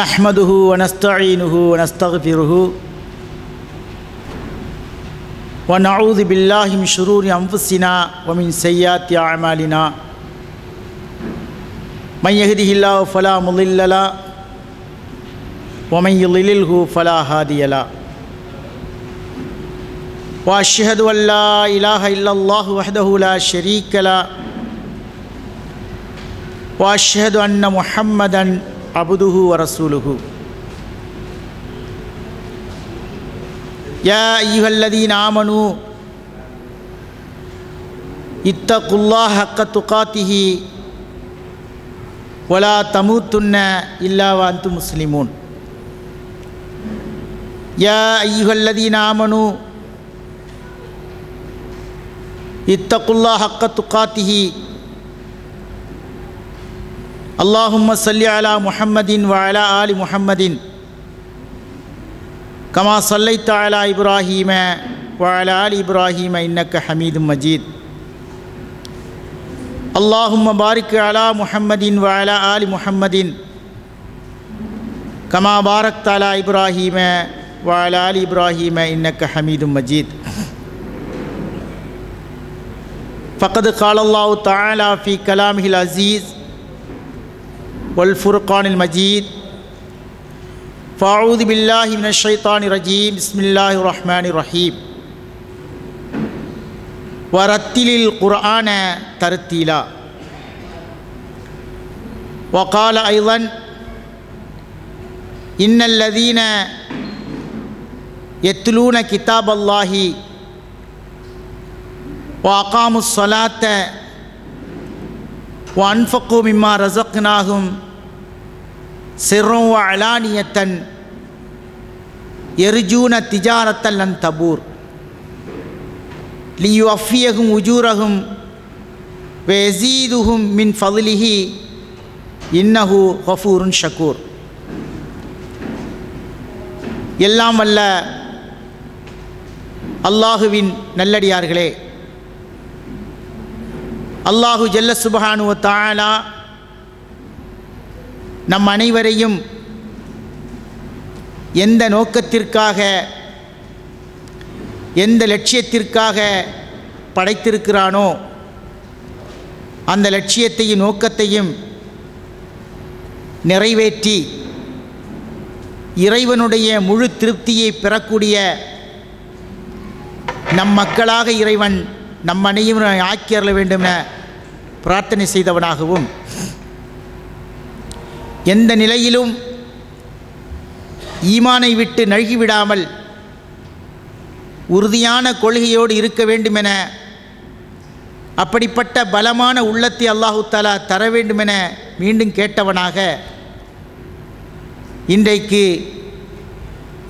نحمده ونستعينه ونستغفره ونعوذ بالله من شرور أنفسنا ومن سيئات أعمالنا من يهده الله فلا مضل له ومن يضلله فلا هادي له وأشهد أن لا إله إلا الله وحده لا شريك له وأشهد أن محمدًا عبده ورسوله يا أيها الذين آمنوا اتقوا الله حق تقاته ولا تموتن إلا وأنتم مسلمون يا أيها الذين آمنوا اتقوا الله حق تقاته اللهم صل على محمد وعلى آل محمد كما صليت على إبراهيم وعلى آل إبراهيم إنك حميد مجيد اللهم بارك على محمد وعلى آل محمد كما باركت على إبراهيم وعلى آل إبراهيم إنك حميد مجيد فقد قال الله تعالى في كلامه العزيز والفرقان المجيد فأعوذ بالله من الشيطان الرجيم بسم الله الرحمن الرحيم ورتل القرآن ترتيلا وقال أيضا إن الذين يتلون كتاب الله وأقاموا الصلاة وأنفقوا مما رزقناهم سرا وعلانية يرجون تجارة لن تبور ليوفيهم أجورهم ويزيدهم من فضله إنه غفور شكور. எல்லாம் வல்ல அல்லாஹுவின் நல்லடியார்களே, அல்லாஹு ஜல்ல சுப்ஹானஹு வ தஆலா நம் அனைவரையும் எந்த நோக்கத்திற்காக எந்த லட்சியத்திற்காக படைத்திருக்கிறானோ அந்த லட்சியத்தையும் நோக்கத்தையும் நிறைவேற்றி இறைவனுடைய முழு திருப்தியை பெறக்கூடிய நம் மக்களாக இறைவன் நம் அனைவரும் ஆக்கி அருள வேண்டும் என பிரார்த்தனை செய்தவனாகவும், எந்த நிலையிலும் ஈமானை விட்டு நழுகிவிடாமல் உறுதியான கொள்கையோடு இருக்க வேண்டுமென, அப்படிப்பட்ட பலமான உள்ளத்தை அல்லாஹு தஆலா தர வேண்டுமென மீண்டும் கேட்டவனாக, இன்றைக்கு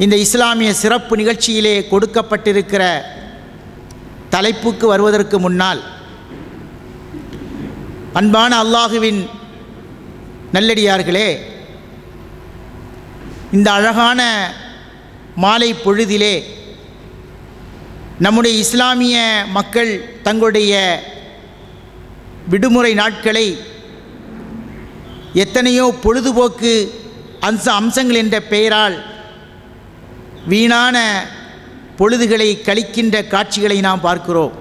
இந்த இஸ்லாமிய சிறப்பு நிகழ்ச்சியிலே கொடுக்கப்பட்டிருக்கிற தலைப்புக்கு வருவதற்கு முன்னால், அன்பான அல்லாஹுவின் நல்லடியார்களே, இந்த அழகான மாலை பொழுதிலே நம்முடைய இஸ்லாமிய மக்கள் தங்களுடைய விடுமுறை நாட்களை எத்தனையோ பொழுதுபோக்கு அம்சங்கள் என்ற பெயரால் வீணான பொழுதுகளை கழிக்கின்ற காட்சிகளை நாம் பார்க்கிறோம்.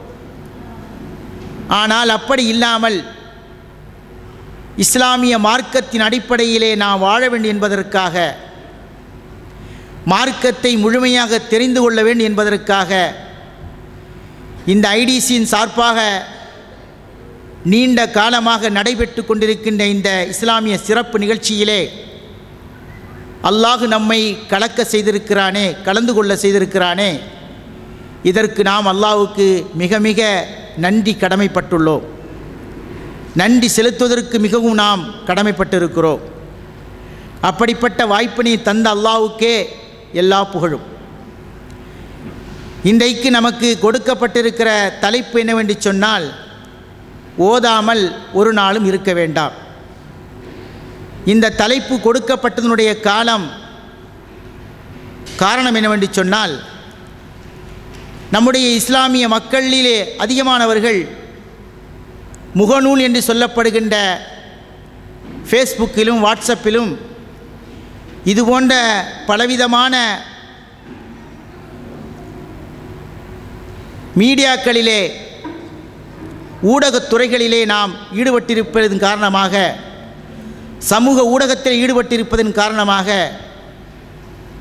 ஆனால் அப்படி இல்லாமல் இஸ்லாமிய மார்க்கத்தின் அடிப்படையிலே நாம் வாழ வேண்டும் என்பதற்காக, மார்க்கத்தை முழுமையாக தெரிந்து கொள்ள வேண்டும் என்பதற்காக இந்த ஐடிசியின் சார்பாக நீண்ட காலமாக நடைபெற்று கொண்டிருக்கின்ற இந்த இஸ்லாமிய சிறப்பு நிகழ்ச்சியிலே அல்லாஹ் நம்மை கலக்க செய்திருக்கிறானே, கலந்து கொள்ள செய்திருக்கிறானே, இதற்கு நாம் அல்லாஹ்வுக்கு மிக மிக நன்றி கடமைப்பட்டுள்ளோம். நன்றி செலுத்துவதற்கு மிகவும் நாம் கடமைப்பட்டிருக்கிறோம். அப்படிப்பட்ட வாய்ப்பினை தந்த அல்லாஹ்வுக்கே எல்லா புகழும். இன்றைக்கு நமக்கு கொடுக்கப்பட்டிருக்கிற தலைப்பு என்னவென்று சொன்னால், ஓதாமல் ஒரு நாளும் இருக்க வேண்டாம். இந்த தலைப்பு கொடுக்கப்பட்டதனுடைய காரணம் என்னவென்று சொன்னால், நம்முடைய இஸ்லாமிய மக்களிலே அதிகமானவர்கள் முகநூல் என்று சொல்லப்படுகின்ற ஃபேஸ்புக்கிலும் வாட்ஸ்அப்பிலும் இது போன்ற பலவிதமான மீடியாக்களிலே ஊடகத்துறைகளிலே நாம் ஈடுபட்டிருப்பதன் காரணமாக, சமூக ஊடகத்தில் ஈடுபட்டிருப்பதன் காரணமாக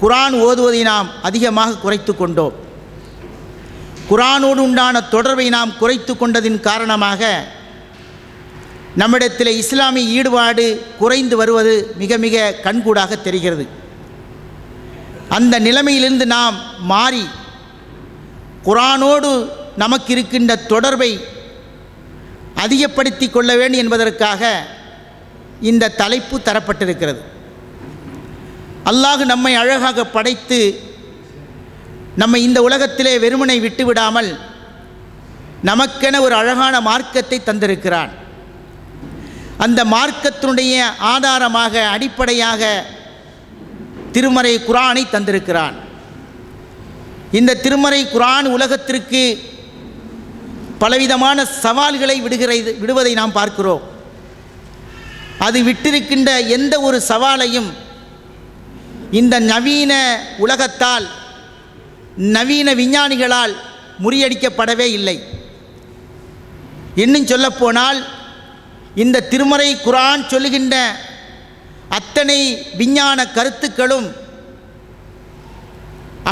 குர்ஆன் ஓதுவதை நாம் அதிகமாக குறைத்து கொண்டோம். குர்ஆனோடு உண்டான தொடர்பை நாம் குறைத்து கொண்டதின் காரணமாக நம்மிடத்தில் இஸ்லாமிய ஈடுபாடு குறைந்து வருவது மிக மிக கண்கூடாக தெரிகிறது. அந்த நிலைமையிலிருந்து நாம் மாறி குர்ஆனோடு நமக்கு இருக்கின்ற தொடர்பை அதிகப்படுத்தி கொள்ள வேண்டும் என்பதற்காக இந்த தலைப்பு தரப்பட்டிருக்கிறது. அல்லாஹ் நம்மை அழகாக படைத்து நம்மை இந்த உலகத்திலே வெறுமனை விட்டுவிடாமல் நமக்கென ஒரு அழகான மார்க்கத்தை தந்திருக்கிறான். அந்த மார்க்கத்தினுடைய ஆதாரமாக, அடிப்படையாக திருமறை குர்ஆனை தந்திருக்கிறான். இந்த திருமறை குர்ஆன் உலகத்திற்கு பலவிதமான சவால்களை விடுவதை நாம் பார்க்கிறோம். அது விட்டிருக்கின்ற எந்த ஒரு சவாலையும் இந்த நவீன உலகத்தால், நவீன விஞ்ஞானிகளால் முறியடிக்கப்படவே இல்லை. இன்னும் சொல்லப்போனால் இந்த திருமறை குர்ஆன் சொல்லுகின்ற அத்தனை விஞ்ஞான கருத்துக்களும்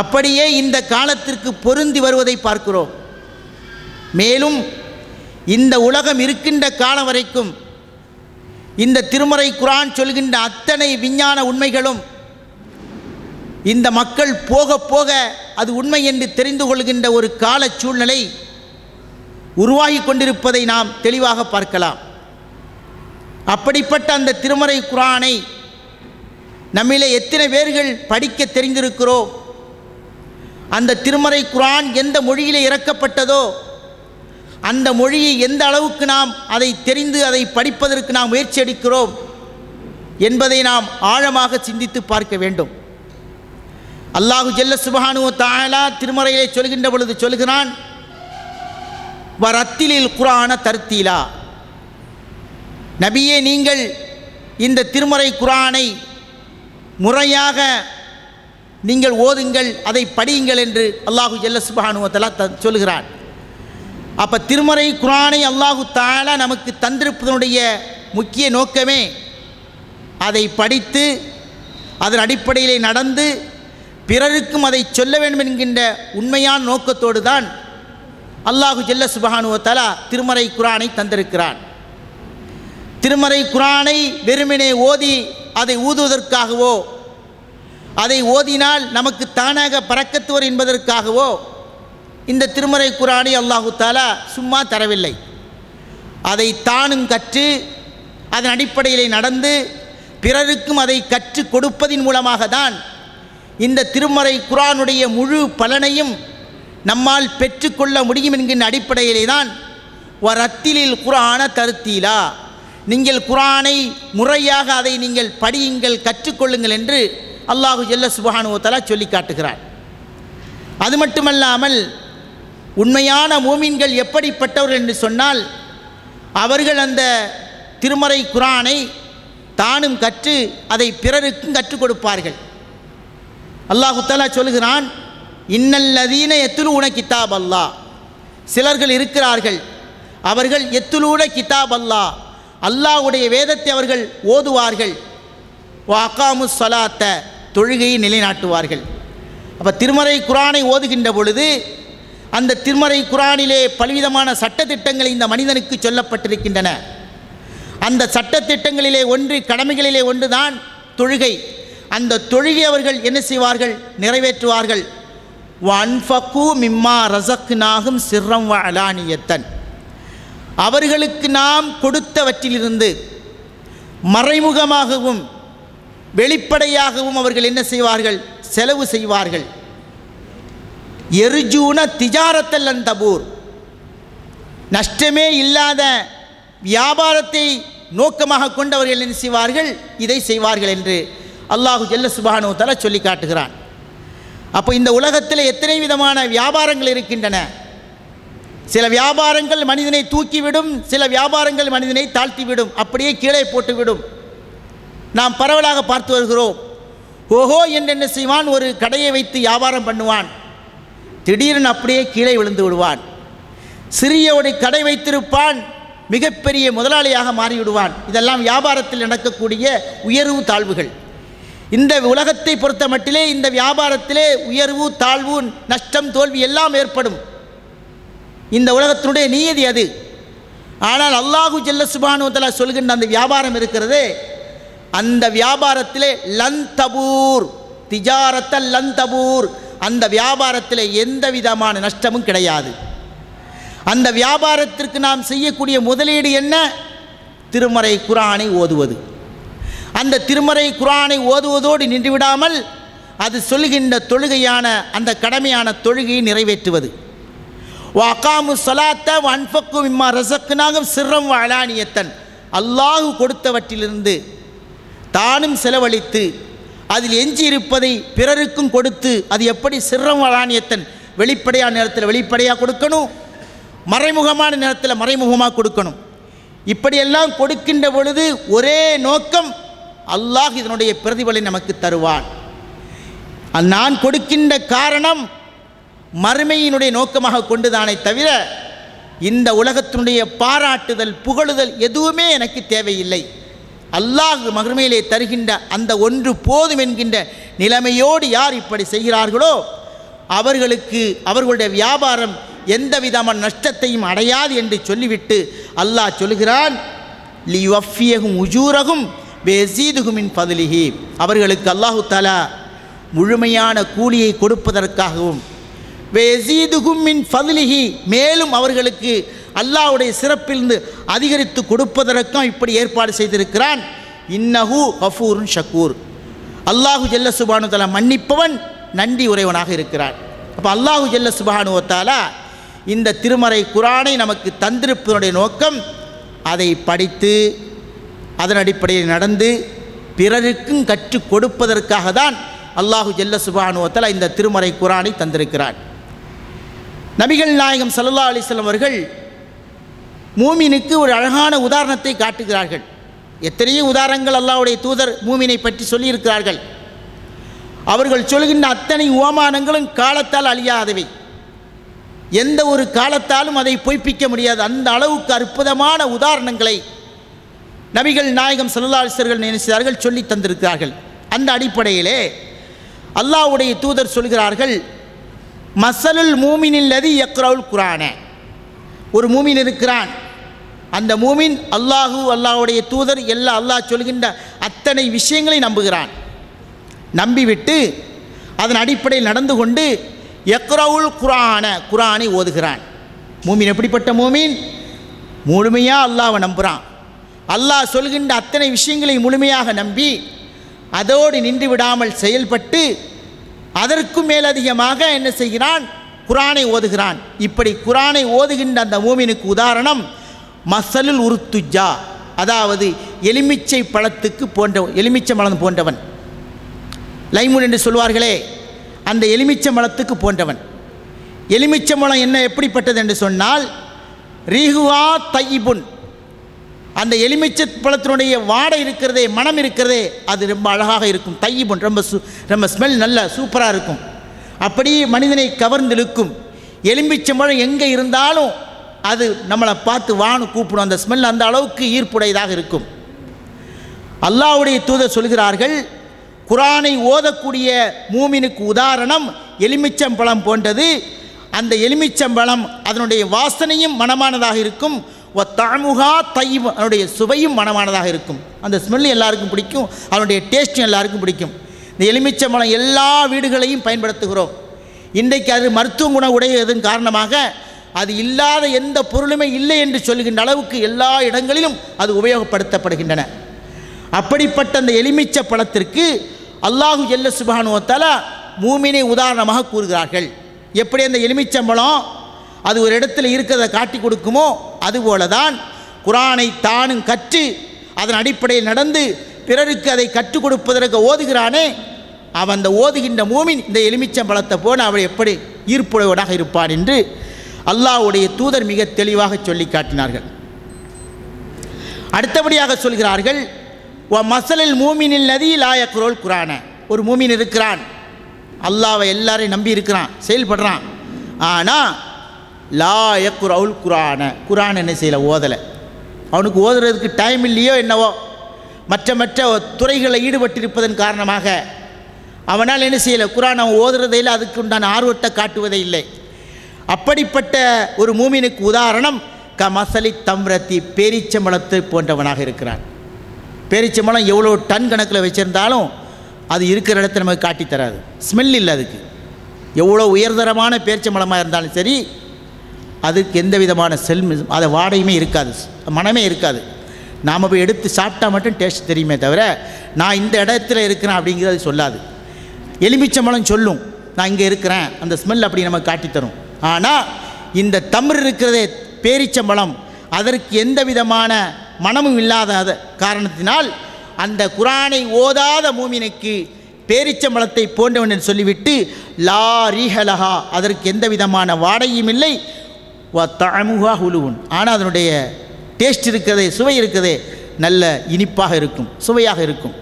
அப்படியே இந்த காலத்திற்கு பொருந்தி வருவதை பார்க்கிறோம். மேலும் இந்த உலகம் இருக்கின்ற காலம் வரைக்கும் இந்த திருமறை குர்ஆன் சொல்கின்ற அத்தனை விஞ்ஞான உண்மைகளும் இந்த மக்கள் போக போக அது உண்மை என்று தெரிந்து கொள்கின்ற ஒரு கால சூழ்நிலை உருவாகி கொண்டிருப்பதை நாம் தெளிவாக பார்க்கலாம். அப்படிப்பட்ட அந்த திருமறை குர்ஆனை நம்மிலே எத்தனை பேர்கள் படிக்க தெரிந்திருக்கிறோம்? அந்த திருமறை குர்ஆன் எந்த மொழியிலே இறக்கப்பட்டதோ அந்த மொழியை எந்த அளவுக்கு நாம் அதை தெரிந்து அதை படிப்பதற்கு நாம் முயற்சி எடுக்கிறோம் என்பதை நாம் ஆழமாக சிந்தித்து பார்க்க வேண்டும். அல்லாஹு ஜல்ல சுப்ஹானஹு வ தஆலா திருமறையிலே சொல்கின்ற பொழுது சொல்கிறான், வரத்திலில் குர்ஆன தர்த்தீலா. நபியே, நீங்கள் இந்த திருமறை குர்ஆனை முறையாக நீங்கள் ஓதுங்கள், அதை படியுங்கள் என்று அல்லாஹு ஜல்ல சுப்ஹானஹு வ தஆலா சொல்கிறான். அப்போ திருமறை குர்ஆனை அல்லாஹு தஆலா நமக்கு தந்திருப்பதனுடைய முக்கிய நோக்கமே அதை படித்து அதன் அடிப்படையிலே நடந்து பிறருக்கும் அதை சொல்ல வேண்டும் என்கின்ற உண்மையான நோக்கத்தோடு தான் அல்லாஹு ஜல்ல சுப்ஹானஹு வ தஆலா திருமறை குர்ஆனை தந்திருக்கிறான். திருமறை குர்ஆனை வெறுமனே ஓதி அதை ஊதுவதற்காகவோ, அதை ஓதினால் நமக்கு தானாக பரக்கத்து வரும் என்பதற்காகவோ இந்த திருமறை குர்ஆனை அல்லாஹு தஆலா சும்மா தரவில்லை. அதை தானும் கற்று அதன் அடிப்படையிலே நடந்து பிறருக்கும் அதை கற்றுக் கொடுப்பதின் மூலமாக தான் இந்த திருமறை குர்ஆனுடைய முழு பலனையும் நம்மால் பெற்றுக்கொள்ள முடியும் என்கின்ற அடிப்படையிலே தான் வரத்திலில் குர்ஆன தர்த்தீலா, நீங்கள் குர்ஆனை முறையாக அதை நீங்கள் படியுங்கள், கற்றுக்கொள்ளுங்கள் என்று அல்லாஹு ஜல்ல சுப்ஹானஹு வ தஆலா சொல்லி காட்டுகிறார். அது மட்டுமல்லாமல் உண்மையான மூமின்கள் எப்படிப்பட்டவர்கள் என்று சொன்னால், அவர்கள் அந்த திருமறை குர்ஆனை தானும் கற்று அதை பிறருக்கும் கற்றுக் கொடுப்பார்கள். அல்லாஹு தஆலா சொல்கிறான், இன்னல்லதீன யத்லூன கிதாப் அல்லாஹ். சிலர்கள் இருக்கிறார்கள், அவர்கள் யத்லூன கிதாப் அல்லாஹ், அல்லாஹ்வுடைய வேதத்தை அவர்கள் ஓதுவார்கள். வஅகாமுஸ் ஸலாத்த, தொழுகையை நிலைநாட்டுவார்கள். அப்போ திருமறை குர்ஆனை ஓதுகின்ற பொழுது அந்த திருமறை குர்ஆனிலே பலவிதமான சட்டத்திட்டங்கள் இந்த மனிதனுக்கு சொல்லப்பட்டிருக்கின்றன. அந்த சட்டத்திட்டங்களிலே ஒன்று, கடமைகளிலே ஒன்று தான் தொழுகை. அந்த தொழுகை அவர்கள் என்ன செய்வார்கள்? நிறைவேற்றுவார்கள். வன்ஃபகு மிம்மா ரஸக்னாஹும் சிர்ரம் வ அலானியத்தன். அவர்களுக்கு நாம் கொடுத்தவற்றிலிருந்து மறைமுகமாகவும் வெளிப்படையாகவும் அவர்கள் என்ன செய்வார்கள்? செலவு செய்வார்கள். எர்ஜூன திஜாரத்தல்லன் தபூர், நஷ்டமே இல்லாத வியாபாரத்தை நோக்கமாக கொண்டவர்கள் என்ன செய்வார்கள்? இதை செய்வார்கள் என்று அல்லாஹு ஜல்ல சுப்ஹானஹு வ தஆலா சொல்லி காட்டுகிறான். அப்போ இந்த உலகத்தில் எத்தனை விதமான வியாபாரங்கள் இருக்கின்றன. சில வியாபாரங்கள் மனிதனை தூக்கிவிடும், சில வியாபாரங்கள் மனிதனை தாழ்த்திவிடும், அப்படியே கீழே போட்டுவிடும். நாம் பரவலாக பார்த்து வருகிறோம். ஓஹோ என்று என்ன செய்வான், ஒரு கடையை வைத்து வியாபாரம் பண்ணுவான், திடீரென அப்படியே கீழே விழுந்து விடுவான். சிறிய ஒரு கடை வைத்திருப்பான், மிகப்பெரிய முதலாளியாக மாறிவிடுவான். இதெல்லாம் வியாபாரத்தில் நடக்கக்கூடிய உயர்வு தாழ்வுகள். இந்த உலகத்தை பொறுத்த மட்டிலே இந்த வியாபாரத்திலே உயர்வு தாழ்வு நஷ்டம் தோல்வி எல்லாம் ஏற்படும். இந்த உலகத்தினுடைய நியதி அது. ஆனால் அல்லாஹு ஜல்ல சுப்ஹானஹு வ தஆலா சொல்கின்ற அந்த வியாபாரம் இருக்கிறதே, அந்த வியாபாரத்திலே லன் தபூர் திஜாரத்தல் லன் தபூர், அந்த வியாபாரத்தில் எந்த விதமான நஷ்டமும் கிடையாது. அந்த வியாபாரத்திற்கு நாம் செய்யக்கூடிய முதலீடு என்ன? திருமறை குர்ஆனை ஓதுவது. அந்த திருமறை குர்ஆனை ஓதுவதோடு நின்றுவிடாமல் அது சொல்கின்ற தொழுகையான அந்த கடமையான தொழுகையை நிறைவேற்றுவது. வஅகாமு ஸலாத்த வஅன்ஃபகு மிம்மா ரஸக்னாஹும் சிர்ரம் வஅலானியத்தன், அல்லாஹ் கொடுத்தவற்றிலிருந்து தானும் செலவழித்து அதில் எஞ்சி இருப்பதை பிறருக்கும் கொடுத்து, அது எப்படி சிர்ரம் வஅலானியத்தன், வெளிப்படையான நேரத்தில் வெளிப்படையாக கொடுக்கணும், மறைமுகமான நேரத்தில் மறைமுகமாக கொடுக்கணும். இப்படியெல்லாம் கொடுக்கின்ற பொழுது ஒரே நோக்கம், அல்லாஹ் இதனுடைய பிரதிபலனை நமக்கு தருவான். நான் கொடுக்கின்ற காரணம் மறுமையினுடைய நோக்கமாக கொண்டுதானே தவிர இந்த உலகத்தினுடைய பாராட்டுதல் புகழுதல் எதுவுமே எனக்கு தேவையில்லை. அல்லாஹ் மறுமையிலே தருகின்ற அந்த ஒன்று போதும் என்கின்ற நிலைமையோடு யார் இப்படி செய்கிறார்களோ அவர்களுக்கு அவர்களுடைய வியாபாரம் எந்த விதமான நஷ்டத்தையும் அடையாது என்று சொல்லிவிட்டு அல்லாஹ் சொல்கிறான், லியுவஃபியஹும் உஜூரஹும் வயஸீதுஹும் மின் ஃபத்லிஹி, அவர்களுக்கு அல்லாஹு தஆலா முழுமையான கூலியை கொடுப்பதற்காகவும், வயஸீதுஹும் மின் ஃபத்லிஹி, மேலும் அவர்களுக்கு அல்லாஹ்வுடைய சிறப்பிலிருந்து அதிகரித்து கொடுப்பதற்கும் இப்படி ஏற்பாடு செய்திருக்கிறான். இன்னஹு கஃபூருன் ஷக்கூர், அல்லாஹு ஜல்ல சுப்ஹானஹு வ தஆலா மன்னிப்பவன் நன்றி உடையவனாக இருக்கிறான். அப்போ அல்லாஹு ஜல்ல சுப்ஹானஹு வ தஆலா இந்த திருமறை குர்ஆனை நமக்கு தந்திருப்பதனுடைய நோக்கம், அதை படித்து அதன் அடிப்படையில் நடந்து பிறருக்கும் கற்றுக் கொடுப்பதற்காக தான் அல்லாஹு ஜல்ல சுப்ஹானஹு வ தஆலா இந்த திருமறை குர்ஆனை தந்திருக்கிறான். நபிகள் நாயகம் ஸல்லல்லாஹு அலைஹி வஸல்லம் அவர்கள் மூமினுக்கு ஒரு அழகான உதாரணத்தை காட்டுகிறார்கள். எத்தனையோ உதாரணங்கள் அல்லாஹ்வுடைய தூதர் மூமினை பற்றி சொல்லியிருக்கிறார்கள். அவர்கள் சொல்கின்ற அத்தனை உவமானங்களும் காலத்தால் அழியாதவை, எந்த ஒரு காலத்தாலும் அதை பொய்ப்பிக்க முடியாது. அந்த அளவுக்கு அற்புதமான உதாரணங்களை நபிகள் நாயகம் ஸல்லல்லாஹு அலைஹி வஸல்லம் நினைச்சார்கள், சொல்லி தந்திருக்கிறார்கள். அந்த அடிப்படையிலே அல்லாஹ்வுடைய தூதர் சொல்கிறார்கள், மஸலுல் மூமினில் லதி யக்ரவுல் குர்ஆன, ஒரு மூமின் இருக்கிறான், அந்த மூமின் அல்லாஹ்வுடைய தூதர் எல்லா அல்லாஹ் சொல்கின்ற அத்தனை விஷயங்களை நம்புகிறான். நம்பிவிட்டு அதன் அடிப்படையில் நடந்து கொண்டு யக்ரவுல் குர்ஆன, குர்ஆனை ஓதுகிறான். மூமின் எப்படிப்பட்ட மூமின்? முழுமையாக அல்லாஹ்வை நம்புகிறான். அல்லாஹ் சொல்கின்ற அத்தனை விஷயங்களை முழுமையாக நம்பி அதோடு நின்று விடாமல் செயல்பட்டு அதற்கும் மேலதிகமாக என்ன செய்கிறான்? குர்ஆனை ஓதுகிறான். இப்படி குர்ஆனை ஓதுகின்ற அந்த மூமினுக்கு உதாரணம் மஸலுல் உருத்துஜா, அதாவது எலுமிச்சை பழத்துக்கு எலுமிச்சை பழம் போன்றவன், லைமுன் என்று சொல்வார்களே, அந்த எலுமிச்சை பழத்துக்கு போன்றவன். எலுமிச்சை பழம் என்ன எப்படிப்பட்டது என்று சொன்னால், ரீஹுவா தையிபுன், அந்த எலுமிச்சை பழத்தினுடைய வாடை இருக்கிறதே, மனம் இருக்கிறதே, அது ரொம்ப அழகாக இருக்கும். தையிபுன் ரொம்ப ஸ்மெல் நல்ல சூப்பராக இருக்கும். அப்படியே மனிதனை கவர்ந்திழுக்கும். எலுமிச்சை பழம் எங்கே இருந்தாலும் அது நம்மளை பார்த்து வான்னு கூப்பிடும். அந்த ஸ்மெல் அந்த அளவுக்கு ஈர்ப்புடையதாக இருக்கும். அல்லாஹ்வுடைய தூதர் சொல்கிறார்கள், குர்ஆனை ஓதக்கூடிய மூமினுக்கு உதாரணம் எலுமிச்சம்பழம் போன்றது. அந்த எலுமிச்சம்பழம் அதனுடைய வாசனையும் மனமானதாக இருக்கும். தஅமுஹா தையிப், அதனுடைய சுவையும் மனமானதாக இருக்கும். அந்த ஸ்மெல் எல்லாருக்கும் பிடிக்கும், அதனுடைய டேஸ்ட்டும் எல்லாருக்கும் பிடிக்கும். இந்த எலுமிச்சம்பழம் எல்லா வீடுகளையும் பயன்படுத்துகிறோம். இன்றைக்கு அது மருத்துவ குணம் உடையதன் காரணமாக அது இல்லாத எந்த பொருளுமே இல்லை என்று சொல்கின்ற அளவுக்கு எல்லா இடங்களிலும் அது உபயோகப்படுத்தப்படுகின்றன. அப்படிப்பட்ட அந்த எலுமிச்சை பழத்திற்கு அல்லாஹு ஜல்ல சுப்ஹானஹு வ தஆலா மூமினை உதாரணமாக கூறுகிறார்கள். எப்படி அந்த எலுமிச்சம்பழம் அது ஒரு இடத்துல இருக்கிறத காட்டி கொடுக்குமோ அதுபோல தான் குர்ஆனை தானும் கற்று அதன் அடிப்படையில் நடந்து பிறருக்கு அதை கற்றுக் கொடுப்பதற்கு ஓதுகிறானே, அவன் அந்த ஓதுகின்ற மூமின் இந்த எலுமிச்சம்பழத்தை போல அவன் எப்படி ஈர்ப்புடையவனாக இருப்பான் என்று அல்லாஹ்வுடைய தூதர் மிக தெளிவாக சொல்லி காட்டினார்கள். அடுத்தபடியாக சொல்கிறார்கள், வ மஸலுல் மூமினில் லதி லா யக்ரவுல் குர்ஆன, ஒரு மூமின் இருக்கிறான், அல்லாஹ்வை எல்லாரையும் நம்பி இருக்கிறான், செயல்படுறான். ஆனால் லா யக்ரவுல் குரான் என்ன செய்யலை, ஓதலை. அவனுக்கு ஓதுறதுக்கு டைம் இல்லையோ என்னவோ, மற்ற துறைகளில் ஈடுபட்டிருப்பதன் காரணமாக அவனால் என்ன செய்யலை, குரான் அவன் ஓதுறதையில் அதுக்கு உண்டான ஆர்வத்தை காட்டுவதே இல்லை. அப்படிப்பட்ட ஒரு மூமினுக்கு உதாரணம் கமசலி தம்ரத்தி, பேரிச்சம்பழத்தை போன்றவனாக இருக்கிறான். பேரிச்சம்பழம் எவ்வளோ டன் கணக்கில் வச்சுருந்தாலும் அது இருக்கிற இடத்துல நமக்கு காட்டி தராது, ஸ்மெல் இல்லை. அதுக்கு எவ்வளோ உயர்தரமான பேரிச்சம்பழமாக இருந்தாலும் சரி, அதுக்கு எந்த விதமான அதை வாடையுமே இருக்காது, மனமே இருக்காது. நாம் போய் எடுத்து சாப்பிட்டா மட்டும் டேஸ்ட் தெரியுமே தவிர நான் இந்த இடத்துல இருக்கிறேன் அப்படிங்கிறது சொல்லாது. எலுமிச்சம்பழம் சொல்லும் நான் இங்கே இருக்கிறேன், அந்த ஸ்மெல் அப்படி நமக்கு காட்டித்தரும். ஆனால் இந்த தம்ர் இருக்கிறதே பேரிச்சம்பழம், அதற்கு எந்த விதமான மனமும் இல்லாத காரணத்தினால் அந்த குரானை ஓதாத மூமினுக்கு பேரிச்சம்பழத்தை போன்றவன் என்று சொல்லிவிட்டு லா ரீஹலஹா, அதற்கு எந்த விதமான வாடையும் இல்லை, வ தஅமுஹா ஹுலுவுன், ஆனால் அதனுடைய டேஸ்ட் இருக்கிறதே, சுவை இருக்கிறதே நல்ல இனிப்பாக இருக்கும், சுவையாக இருக்கும்.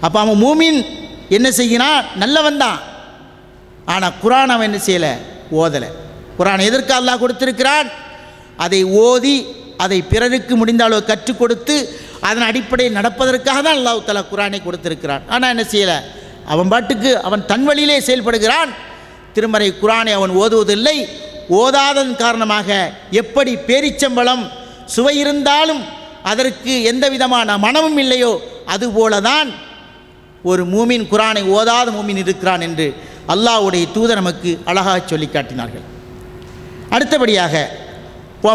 அப்போ அவன் மூமின் என்ன செய்கிறான், நல்லவன் தான். ஆனால் குரான் அவன் என்ன செய்யலை, ஓதலை. குரான் எதற்கு அல்லாஹ் கொடுத்திருக்கிறான், அதை ஓதி அதை பிறருக்கு முடிந்தாலோ கற்றுக் கொடுத்து அதன் அடிப்படையில் நடப்பதற்காக தான் அல்லாஹ் தஆலா குரானை கொடுத்திருக்கிறான். ஆனால் என்ன செய்யலை, அவன் பாட்டுக்கு அவன் தன் வழியிலே செயல்படுகிறான். திருமறை குரானை அவன் ஓதுவதில்லை. ஓதாதன் காரணமாக எப்படி பேரிச்சம்பழம் சுவை இருந்தாலும் அதற்கு எந்த விதமான மனமும் இல்லையோ அதுபோலதான் ஒரு மூமின் குரானை ஓதாத மூமின் இருக்கிறான் என்று அல்லாஹ்வுடைய தூதர் நமக்கு அழகாக சொல்லி காட்டினார்கள். அடுத்தபடியாக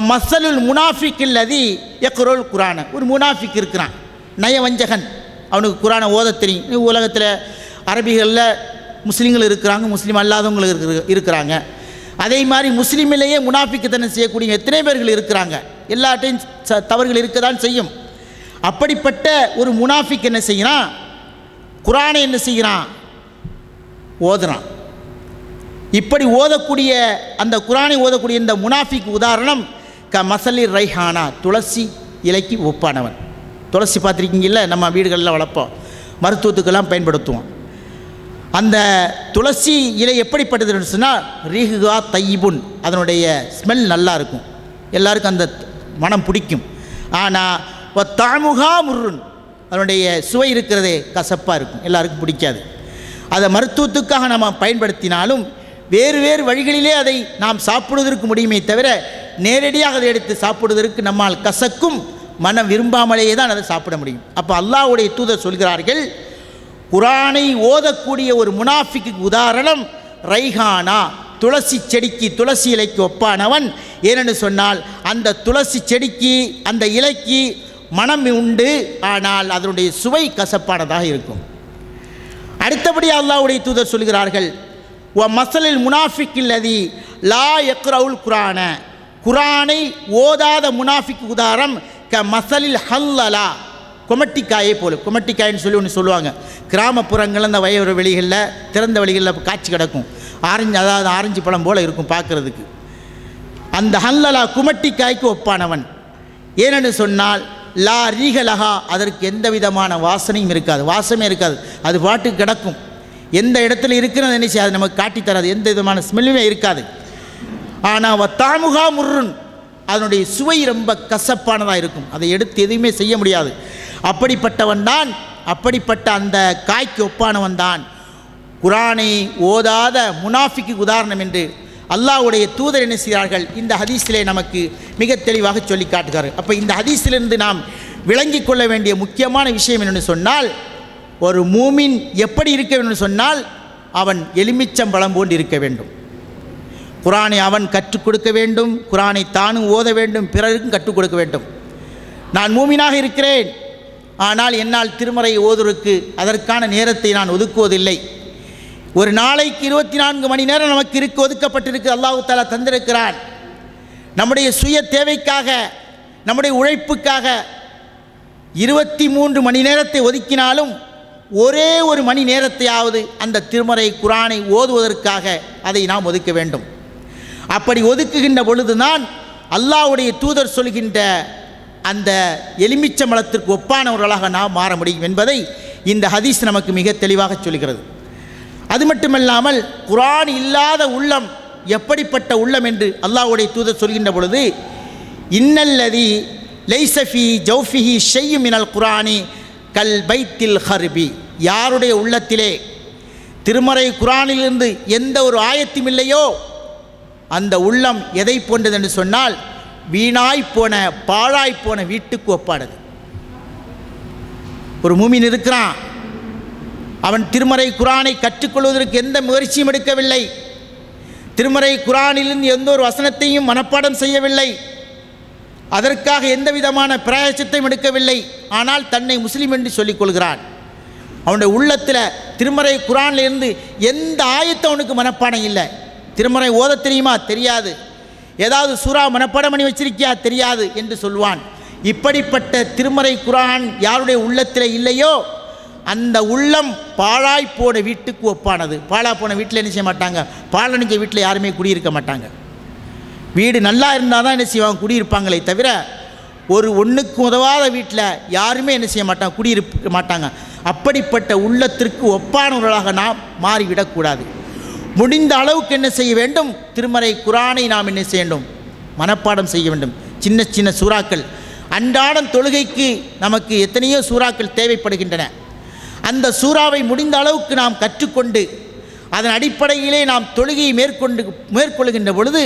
மஸ்ஸலுல் முனாஃபிக்கில் அதி யக்ருல் குரான, ஒரு முனாஃபிக் இருக்கிறான், நயவஞ்சகன், அவனுக்கு குரானை ஓத தெரியும். உலகத்தில் அரபிகளில் முஸ்லீம்கள் இருக்கிறாங்க, முஸ்லீம் அல்லாதவங்கள் இருக்கிறாங்க. அதே மாதிரி முஸ்லீமிலேயே முனாஃபிக்குத்தனம் செய்யக்கூடிய எத்தனை பேர்கள் இருக்கிறாங்க. எல்லாட்டையும் தவறுகள் இருக்க தான் செய்யும். அப்படிப்பட்ட ஒரு முனாஃபிக் என்ன செய்கிறான், குரானை என்ன செய்கிறான், ஓதுறான். இப்படி ஓதக்கூடிய அந்த குரானை ஓதக்கூடிய இந்த முனாஃபிக் உதாரணம் மசலி ரைஹானா, துளசி இலைக்கு ஒப்பானவன். துளசி பார்த்துருக்கீங்கல்ல, நம்ம வீடுகளில் வளர்ப்போம், மருத்துவத்துக்கெல்லாம் பயன்படுத்துவோம். அந்த துளசி இலை எப்படிப்பட்டதுன்னு சொன்னால் ரீஹுகா தையிபுன், அதனுடைய ஸ்மெல் நல்லா இருக்கும், எல்லாருக்கும் அந்த மனம் பிடிக்கும். ஆனால் தாமுகா முருன், அதனுடைய சுவை இருக்கிறதே கசப்பாக இருக்கும், எல்லாருக்கும் பிடிக்காது. அதை மருத்துவத்துக்காக நம்ம பயன்படுத்தினாலும் வேறு வேறு வழிகளிலே அதை நாம் சாப்பிடுவதற்கு முடியுமே தவிர நேரடியாக அதை எடுத்து சாப்பிடுவதற்கு நம்மால் கசக்கும், மனம் விரும்பாமலேயே தான் அதை சாப்பிட முடியும். அப்போ அல்லாஹ்வுடைய தூதர் சொல்கிறார்கள், குரானை ஓதக்கூடிய ஒரு முனாஃபிக்கு உதாரணம் ரைஹானா, துளசி செடிக்கு, துளசி இலைக்கு ஒப்பானவன். ஏனென்று சொன்னால் அந்த துளசி செடிக்கு அந்த இலைக்கு மனம் உண்டு, ஆனால் அதனுடைய சுவை கசப்பானதாக இருக்கும். அடுத்தபடி அல்லாஹ்வுடைய தூதர் சொல்கிறார்கள், வ மஸலில் முனாஃபிக்கில் லதி லா யக்ரவுல் குரான, குரானை ஓதாத முனாஃபிக் உதாரணம் மஸலில் ஹல்லலா, குமட்டிக்காயை போல. குமட்டிக்காயின்னு சொல்லி ஒன்று சொல்லுவாங்க, கிராமப்புறங்கள் அந்த வயல் வெளிகளில் திறந்த வழிகளில் காய்ச்சி கிடக்கும், ஆரஞ்சு, அதாவது ஆரஞ்சு பழம் போல் இருக்கும் பார்க்குறதுக்கு. அந்த ஹல்லலா குமட்டிக்காய்க்கு ஒப்பானவன். ஏனென்று சொன்னால் லா ரீகலஹா, அதற்கு எந்த விதமான வாசனையும் இருக்காது, வாசமே இருக்காது, அது பாட்டுக்கு கிடக்கும். எந்த இடத்துல இருக்கிறது நினைச்சு அது நமக்கு காட்டித்தராது, எந்த விதமான ஸ்மெல்லுமே இருக்காது. ஆனால் தாமுகா முருன், அதனுடைய சுவை ரொம்ப கசப்பானதாக இருக்கும், அதை எடுத்து எதுவுமே செய்ய முடியாது. அப்படிப்பட்டவன் தான், அப்படிப்பட்ட அந்த காய்க்கு ஒப்பானவன் தான் குரானை ஓதாத முனாஃபிக்கு உதாரணம் என்று அல்லாஹ்வுடைய தூதர் என்ன செய்கிறார்கள், இந்த ஹதீஸிலே நமக்கு மிக தெளிவாக சொல்லி காட்டுகிறார்கள். அப்போ இந்த ஹதீஸிலிருந்து நாம் விளங்கி கொள்ள வேண்டிய முக்கியமான விஷயம் என்னென்னு சொன்னால், ஒரு மூமின் எப்படி இருக்க வேண்டும் சொன்னால் அவன் எலுமிச்சம்பழம் போன்று இருக்க வேண்டும். குரானை அவன் கற்றுக் கொடுக்க வேண்டும், குரானை தானும் ஓத வேண்டும், பிறருக்கும் கற்றுக் கொடுக்க வேண்டும். நான் மூமினாக இருக்கிறேன், ஆனால் என்னால் திருமறை ஓதுவதற்கு அதற்கான நேரத்தை நான் ஒதுக்குவதில்லை. ஒரு நாளைக்கு 24 மணி நேரம் நமக்கு ஒதுக்கப்பட்டிருக்கு, அல்லாஹ் தஆலா தந்திருக்கிறான். நம்முடைய சுய தேவைக்காக, நம்முடைய உழைப்புக்காக 23 மணி நேரத்தை ஒதுக்கினாலும் ஒரே ஒரு மணி நேரத்தையாவது அந்த திருமறை குரானை ஓதுவதற்காக அதை நாம் ஒதுக்க வேண்டும். அப்படி ஒதுக்குகின்ற பொழுதுதான் அல்லாஹ்வுடைய தூதர் சொல்கின்ற அந்த எலுமிச்சம்பழத்திற்கு ஒப்பானவர்களாக நாம் மாற முடியும் என்பதை இந்த ஹதீஸ் நமக்கு மிக தெளிவாக சொல்கிறது. அது மட்டுமல்லாமல் குர்ஆன் இல்லாத உள்ளம் எப்படிப்பட்ட உள்ளம் என்று அல்லாஹ்வுடைய தூதர் சொல்கின்ற பொழுது, இன்னல்லதி லைஸ ஃபீ ஜௌஃபிஹி ஷை'உம் மினல் குர்ஆனி கல் பைத்தில் ஹர்பி, யாருடைய உள்ளத்திலே திருமறை குர்ஆனிலிருந்து எந்த ஒரு ஆயத்தும் இல்லையோ அந்த உள்ளம் எதை போன்றது என்று சொன்னால் வீணாய் போன பாழாய் போன வீட்டுக்கு ஒப்பானது. ஒரு மூமின் இருக்கிறான், அவன் திருமறை குர்ஆனை கற்றுக்கொள்வதற்கு எந்த முயற்சியும் எடுக்கவில்லை, திருமறை குர்ஆனிலிருந்து எந்த ஒரு வசனத்தையும் மனப்பாடம் செய்யவில்லை, அதற்காக எந்த விதமான பிரயாசத்தையும் எடுக்கவில்லை, ஆனால் தன்னை முஸ்லீம் என்று சொல்லிக் கொள்கிறான். அவனுடைய உள்ளத்தில் திருமறை குர்ஆனிலிருந்து எந்த ஆயத்தும் அவனுக்கு மனப்பாடம் இல்லை. திருமறை ஓத தெரியுமா? தெரியாது. ஏதாவது சூறா மனப்பாடம் பண்ணி வச்சிருக்கியா? தெரியாது என்று சொல்வான். இப்படிப்பட்ட திருமறை குர்ஆன் யாருடைய உள்ளத்தில் இல்லையோ அந்த உள்ளம் பாழாய் போன வீட்டுக்கு ஒப்பானது. பாழா போன வீட்டில் என்ன செய்ய மாட்டாங்க? பாழனிக்க வீட்டில் யாருமே குடியிருக்க மாட்டாங்க. வீடு நல்லா இருந்தால் தான் என்ன செய்வாங்க? குடியிருப்பாங்களே தவிர ஒரு ஒன்றுக்கு உதவாத வீட்டில் யாருமே என்ன செய்ய மாட்டாங்க? குடியிருக்க மாட்டாங்க. அப்படிப்பட்ட உள்ளத்திற்கு ஒப்பானவர்களாக நாம் மாறிவிடக்கூடாது. முடிந்த அளவுக்கு என்ன செய்ய வேண்டும்? திருமறை குர்ஆனை நாம் என்ன செய்ய வேண்டும்? மனப்பாடம் செய்ய வேண்டும். சின்ன சின்ன சூறாக்கள், அன்றாடம் தொழுகைக்கு நமக்கு எத்தனையோ சூறாக்கள் தேவைப்படுகின்றன. அந்த சூறாவை முடிந்த அளவுக்கு நாம் கற்றுக்கொண்டு அதன் அடிப்படையிலே நாம் தொழுகையை மேற்கொள்கின்ற பொழுது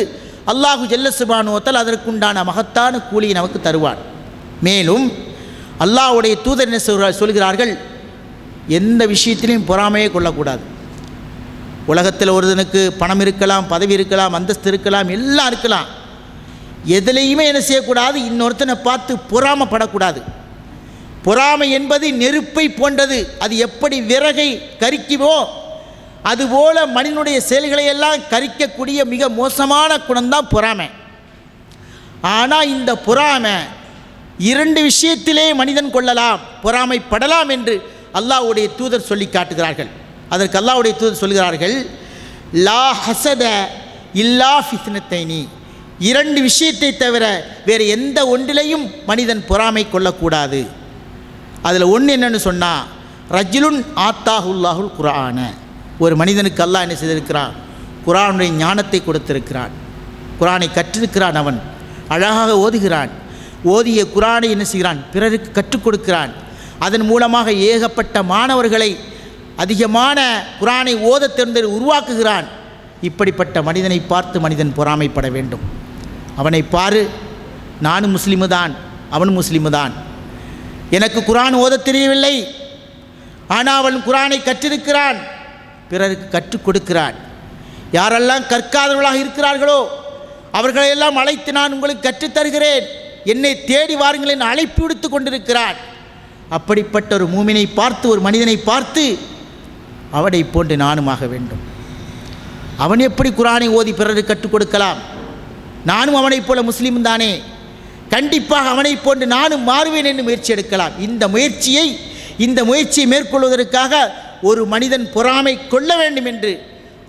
அல்லாஹு ஜல்ல சுப்ஹானஹு வ தஆலா அதற்குண்டான மகத்தான கூலியை நமக்கு தருவான். மேலும் அல்லாஹ்வுடைய தூதர் என்ன சொல்கிறார்கள்? எந்த விஷயத்திலையும் பொறாமையே கொள்ளக்கூடாது. உலகத்தில் ஒருவனுக்கு பணம் இருக்கலாம், பதவி இருக்கலாம், அந்தஸ்து இருக்கலாம், எல்லாம் இருக்கலாம். எதுலேயுமே என்ன செய்யக்கூடாது? இன்னொருத்தனை பார்த்து பொறாமப்படக்கூடாது. பொறாமை என்பது நெருப்பை போன்றது. அது எப்படி விறகை கரிக்குமோ அதுபோல மனிதனுடைய செயல்களை எல்லாம் கரிக்கக்கூடிய மிக மோசமான குணம்தான் பொறாமை. ஆனால் இந்த பொறாமை இரண்டு விஷயத்திலே மனிதன் கொள்ளலாம், பொறாமைப்படலாம் என்று அல்லாஹ்வுடைய தூதர் சொல்லி காட்டுகிறார்கள். அதற்கு அல்லாஹ்வுடைய தூதர் சொல்கிறார்கள், லா ஹசத இல்லா ஃபித்னத்தைனி, இரண்டு விஷயத்தை தவிர வேறு எந்த ஒன்றிலையும் மனிதன் பொறாமை கொள்ளக்கூடாது. அதில் ஒன்று என்னென்னு சொன்னால், ரஜுலுன் ஆத்தாஹுல்லாஹுல் குர்ஆன, ஒரு மனிதனுக்கு அல்லாஹ் என்ன செய்திருக்கிறான்? குர்ஆனுடைய ஞானத்தை கொடுத்திருக்கிறான். குர்ஆனை கற்றிருக்கிறான். அவன் அழகாக ஓதுகிறான். ஓதிய குர்ஆனை என்ன செய்கிறான்? பிறருக்கு கற்றுக் கொடுக்கிறான். அதன் மூலமாக ஏகப்பட்ட மாணவர்களை அதிகமான குர்ஆனை ஓத தெரிந்து உருவாக்குகிறான். இப்படிப்பட்ட மனிதனை பார்த்து மனிதன் பொறாமைப்பட வேண்டும். அவனை பாரு, நானும் முஸ்லிமு தான், அவன் முஸ்லிமு தான், எனக்கு குர்ஆன் ஓத தெரியவில்லை, ஆனால் அவன் குர்ஆனை கற்றிருக்கிறான், பிறருக்கு கற்றுக் கொடுக்கிறான். யாரெல்லாம் கற்காதவர்களாக இருக்கிறார்களோ அவர்களையெல்லாம் அழைத்து நான் உங்களுக்கு கற்றுத்தருகிறேன், என்னை தேடி வாருங்கள் என்று அழைப்பு விடுத்து கொண்டிருக்கிறான். அப்படிப்பட்ட ஒரு மூமினை பார்த்து, ஒரு மனிதனை பார்த்து அவனை போன்று நானும் ஆக வேண்டும். அவன் எப்படி குர்ஆனை ஓதி பிறருக்கு கற்றுக் கொடுக்கலாம்? நானும் அவனைப் போல முஸ்லீம் தானே, கண்டிப்பாக அவனைப் போன்று நானும் மாறுவேன் என்று முயற்சி எடுக்கலாம். இந்த முயற்சியை மேற்கொள்வதற்காக ஒரு மனிதன் பொறாமை கொள்ள வேண்டும் என்று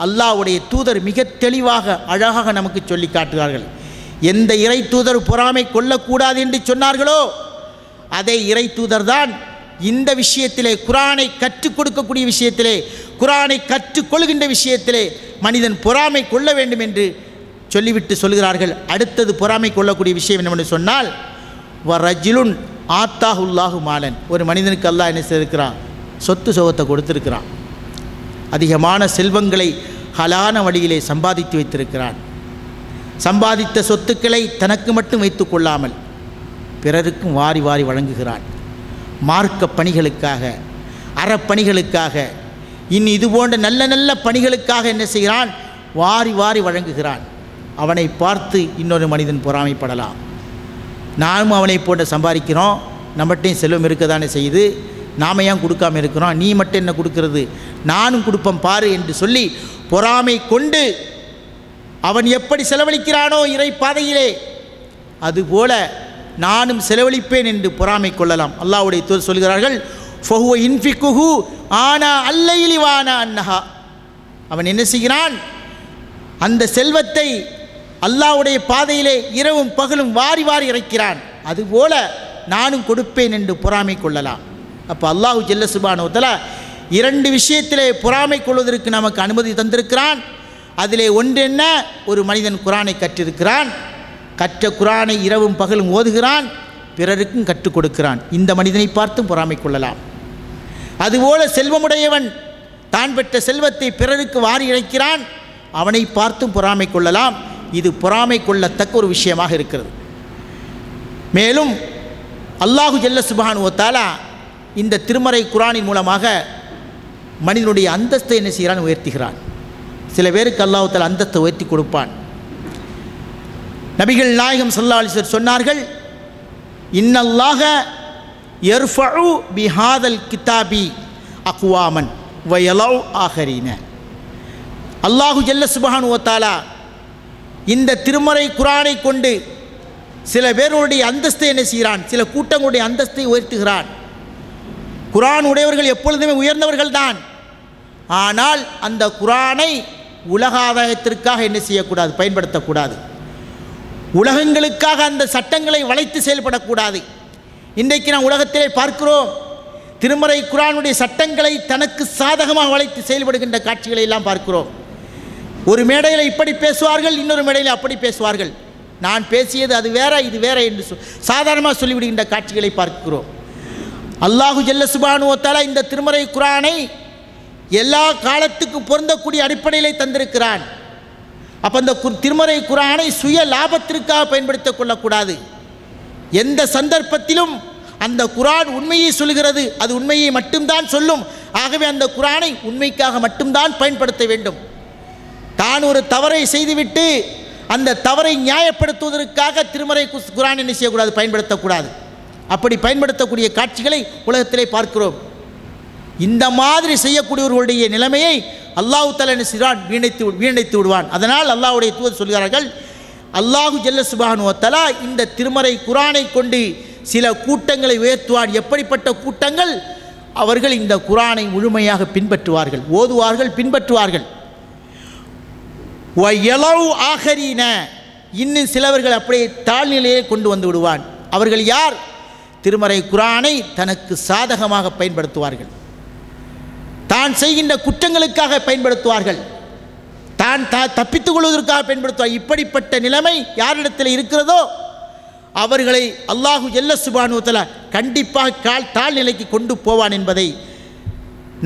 அல்லாஹ்வுடைய தூதர் மிக தெளிவாக அழகாக நமக்கு சொல்லி காட்டுகிறார்கள். எந்த இறை தூதர் பொறாமை கொள்ளக்கூடாது என்று சொன்னார்களோ அதே இறை தூதர் தான் இந்த விஷயத்திலே, குர்ஆனை கற்றுக் கொடுக்கக்கூடிய விஷயத்திலே, குர்ஆனை கற்றுக்கொள்கின்ற விஷயத்திலே மனிதன் பொறாமை கொள்ள வேண்டும் என்று சொல்லிவிட்டு சொல்கிறார்கள். அடுத்தது பொறாமை கொள்ளக்கூடிய விஷயம் என்னவென்று சொன்னால், ரஜுலுன் ஆத்தாஹுல்லாஹு மாலன், ஒரு மனிதனுக்கு அல்லாஹ் என்ன செய்திருக்கிறான்? சொத்து சுகத்தை கொடுத்திருக்கிறான். அதிகமான செல்வங்களை ஹலான வழியிலே சம்பாதித்து வைத்திருக்கிறான். சம்பாதித்த சொத்துக்களை தனக்கு மட்டும் வைத்து கொள்ளாமல் பிறருக்கும் வாரி வாரி வழங்குகிறான். மார்க்க பணிகளுக்காக, அறப்பணிகளுக்காக, இது போன்ற நல்ல நல்ல பணிகளுக்காக என்ன செய்கிறான்? வாரி வாரி வழங்குகிறான். அவனை பார்த்து இன்னொரு மனிதன் பொறாமைப்படலாம். நானும் அவனை போட்டு சம்பாதிக்கிறோம், நம்மகிட்டையும் செல்வம் இருக்க தானே செய்யுது, நாம் ஏன் கொடுக்காமல் இருக்கிறோம், நீ மட்டும் என்ன கொடுக்கறது, நானும் கொடுப்பேன் பாரு என்று சொல்லி பொறாமை கொண்டு அவன் எப்படி செலவழிக்கிறானோ இறை பாதையிலே, அதுபோல நானும் செலவழிப்பேன் என்று பொறாமை கொள்ளலாம். அல்லாஹ்வுடைய தூதர் சொல்கிறார்கள், ஃபஹுவ இன்ஃபிகுஹு ஆனா அல்லைலி வானா அன்னஹா, அவன் என்ன செய்கிறான்? அந்த செல்வத்தை அல்லாஹ்வுடைய பாதையிலே இரவும் பகலும் வாரி வாரி இறைக்கிறான். அதுபோல நானும் கொடுப்பேன் என்று பொறாமை கொள்ளலாம். அப்போ அல்லாஹு ஜல்ல சுப்ஹானஹு வ தஆலா இரண்டு விஷயத்திலே பொறாமை கொள்வதற்கு நமக்கு அனுமதி தந்திருக்கிறான். அதிலே ஒன்று என்ன? ஒரு மனிதன் குர்ஆனை கற்றிருக்கிறான், கற்ற குர்ஆனை இரவும் பகலும் ஓதுகிறான், பிறருக்கும் கற்றுக் கொடுக்கிறான். இந்த மனிதனை பார்த்தும் பொறாமை கொள்ளலாம். அதுபோல செல்வமுடையவன் தான் பெற்ற செல்வத்தை பிறருக்கு வாரி இறைக்கிறான், அவனை பார்த்தும் பொறாமை கொள்ளலாம். இது பொறாமை கொள்ளத்தக்க ஒரு விஷயமாக இருக்கிறது. மேலும் அல்லாஹு ஜல்ல சுப்ஹானஹு வ தஆலா இந்த திருமறை குர்ஆனின் மூலமாக மனிதனுடைய அந்தஸ்தை என்ன செய்கிறான்? உயர்த்துகிறான். சில பேருக்கு அல்லாஹ் தஆலா அந்தஸ்தை உயர்த்தி கொடுப்பான். நபிகள் நாயகம் ஸல்லல்லாஹு அலைஹி வஸல்லம் சொன்னார்கள், இன்னல்லாஹ யர்ஃபஉ பிஹாதல் கிதாபி அக்வாமன் வ யலவு ஆகரீன. அல்லாஹு ஜல்ல சுப்ஹானஹு வ தஆலா இந்த திருமறை குர்ஆனை கொண்டு சில பேருடைய அந்தஸ்தை என்ன செய்கிறான்? சில கூட்டங்களுடைய அந்தஸ்தை உயர்த்துகிறான். குர்ஆன் உடையவர்கள் எப்பொழுதுமே உயர்ந்தவர்கள் தான். ஆனால் அந்த குர்ஆனை உலக ஆதாயத்திற்காக என்ன செய்யக்கூடாது? பயன்படுத்தக்கூடாது. உலகங்களுக்காக அந்த சட்டங்களை வளைத்து செயல்படக்கூடாது. இன்றைக்கு நாம் உலகத்திலே பார்க்கிறோம், திருமறை குர்ஆனுடைய சட்டங்களை தனக்கு சாதகமாக வளைத்து செயல்படுகின்ற காட்சிகளை எல்லாம் பார்க்கிறோம். ஒரு மேடையில் இப்படி பேசுவார்கள், இன்னொரு மேடையில் அப்படி பேசுவார்கள். நான் பேசியது அது வேற, இது வேற என்று சாதாரணமாக சொல்லிவிடுகின்ற காட்சிகளை பார்க்கிறோம். அல்லாஹு ஜல்ல சுப்ஹானஹு வ தஆலா இந்த திருமறை குர்ஆனை எல்லா காலத்துக்கும் பொருந்தக்கூடிய அடிப்படையிலே தந்திருக்கிறான். அப்போ அந்த திருமறை குர்ஆனை சுய லாபத்திற்காக பயன்படுத்திக் கொள்ளக்கூடாது. எந்த சந்தர்ப்பத்திலும் அந்த குர்ஆன் உண்மையை சொல்கிறது, அது உண்மையை மட்டும்தான் சொல்லும். ஆகவே அந்த குர்ஆனை உண்மைக்காக மட்டும்தான் பயன்படுத்த வேண்டும். தான் ஒரு தவறை செய்துவிட்டு அந்த தவறை நியாயப்படுத்துவதற்காக திருமறை குர்ஆனை என்ன செய்யக்கூடாது? பயன்படுத்தக்கூடாது. அப்படி பயன்படுத்தக்கூடிய காட்சிகளை உலகத்திலே பார்க்கிறோம். இந்த மாதிரி செய்யக்கூடியவர்களுடைய நிலைமையை அல்லாஹ் தஆலா என்ன செய்வான்? வீணைத்து விடுவான். அதனால் அல்லாஹ்வுடைய தூதர் சொல்கிறார்கள், அல்லாஹு ஜல்ல சுப்ஹானஹு வ தஆலா இந்த திருமறை குர்ஆனை கொண்டு சில கூட்டங்களை உயர்த்துவான். எப்படிப்பட்ட கூட்டங்கள்? அவர்கள் இந்த குர்ஆனை முழுமையாக பின்பற்றுவார்கள், ஓதுவார்கள், பின்பற்றுவார்கள். வயலவு ஆகரீன, இன்னும் சிலவர்கள் அப்படியே தாழ்நிலையை கொண்டு வந்து விடுவான். அவர்கள் யார்? திருமறை குர்ஆனை தனக்கு சாதகமாக பயன்படுத்துவார்கள், தான் செய்கின்ற குற்றங்களுக்காக பயன்படுத்துவார்கள், தான் தப்பித்துக் கொள்வதற்காக பயன்படுத்துவார். இப்படிப்பட்ட நிலைமை யாரிடத்தில் இருக்கிறதோ அவர்களை அல்லாஹு ஜல்ல சுப்ஹானஹு வ தஆலா கண்டிப்பாக தாழ்நிலைக்கு கொண்டு போவான் என்பதை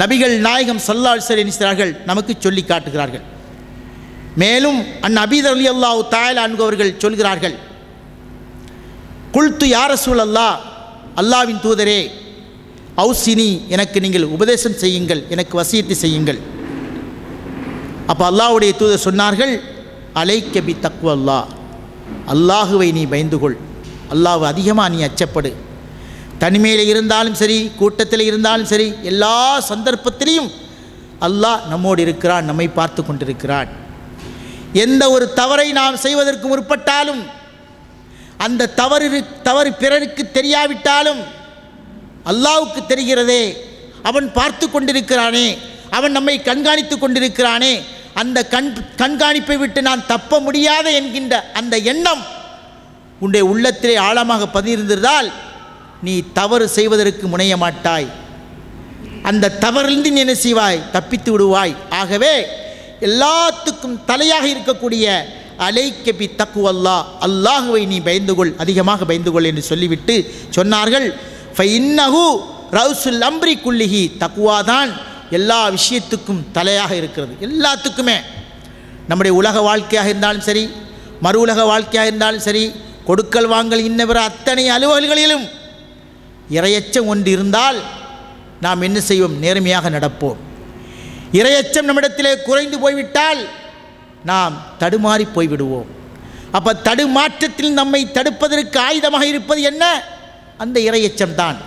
நபிகள் நாயகம் ஸல்லல்லாஹு அலைஹி வஸல்லம் செய்கிறார்கள், நமக்கு சொல்லி காட்டுகிறார்கள். மேலும் அபீ ரலியல்லாஹு தஆலா அன்ஹு அவர்கள் சொல்கிறார்கள், குல்து யா ரசூலல்லாஹ், அல்லாஹ்வின் தூதரே, ஔசினி, எனக்கு நீங்கள் உபதேசம் செய்யுங்கள், எனக்கு வசியத்தை செய்யுங்கள். அப்போ அல்லாஹ்வுடைய தூதர் சொன்னார்கள், அலைக்க பி தக்வல்லாஹ், அல்லாஹுவை நீ பயந்துகொள், அல்லாஹ்வை அதிகமாக நீ அச்சப்படு. தனிமையில் இருந்தாலும் சரி, கூட்டத்தில் இருந்தாலும் சரி, எல்லா சந்தர்ப்பத்திலையும் அல்லாஹ் நம்மோடு இருக்கிறான், நம்மை பார்த்து கொண்டிருக்கிறான். எந்த ஒரு தவறை நாம் செய்வதற்கு முற்பட்டாலும் அந்த தவறு பிறருக்கு தெரியாவிட்டாலும் அல்லாஹ்வுக்கு தெரிகிறதே, அவன் பார்த்து கொண்டிருக்கிறானே, அவன் நம்மை கண்காணித்து கொண்டிருக்கிறானே, அந்த கண்காணிப்பை விட்டு நான் தப்ப முடியாத என்கின்ற அந்த எண்ணம் உன்னுடைய உள்ளத்திலே ஆழமாக பதிந்திருந்தால் நீ தவறு செய்வதற்கு முனைய மாட்டாய். அந்த தவறிலிருந்து நீ என்ன செய்வாய்? தப்பித்து விடுவாய். ஆகவே எல்லாத்துக்கும் தலையாக இருக்கக்கூடிய அலைக்க பி தக்வல்லாஹ், அல்லாஹுவை நீ பயந்துகொள், அதிகமாக பயந்துகொள் என்று சொல்லிவிட்டு சொன்னார்கள், ஃபஇன்னஹு ரவுசுல் அம்ரி குல்லிஹி, தக்வாதான் எல்லா விஷயத்துக்கும் தலையாக இருக்கிறது. எல்லாத்துக்குமே, நம்முடைய உலக வாழ்க்கையாக இருந்தாலும் சரி, மறு உலக வாழ்க்கையாக இருந்தாலும் சரி, கொடுக்கல் வாங்கல் இன்னவர அத்தனை அலுவல்களிலும் இறையச்சம் ஒன்று இருந்தால் நாம் என்ன செய்வோம்? நேர்மையாக நடப்போம். இறையச்சம் நம்மிடத்திலே குறைந்து போய்விட்டால் நாம் தடுமாறி போய்விடுவோம். அப்போ தடுமாற்றத்தில் நம்மை தடுப்பதற்கு ஆயுதமாக இருப்பது என்ன? அந்த இறையச்சம் தான்.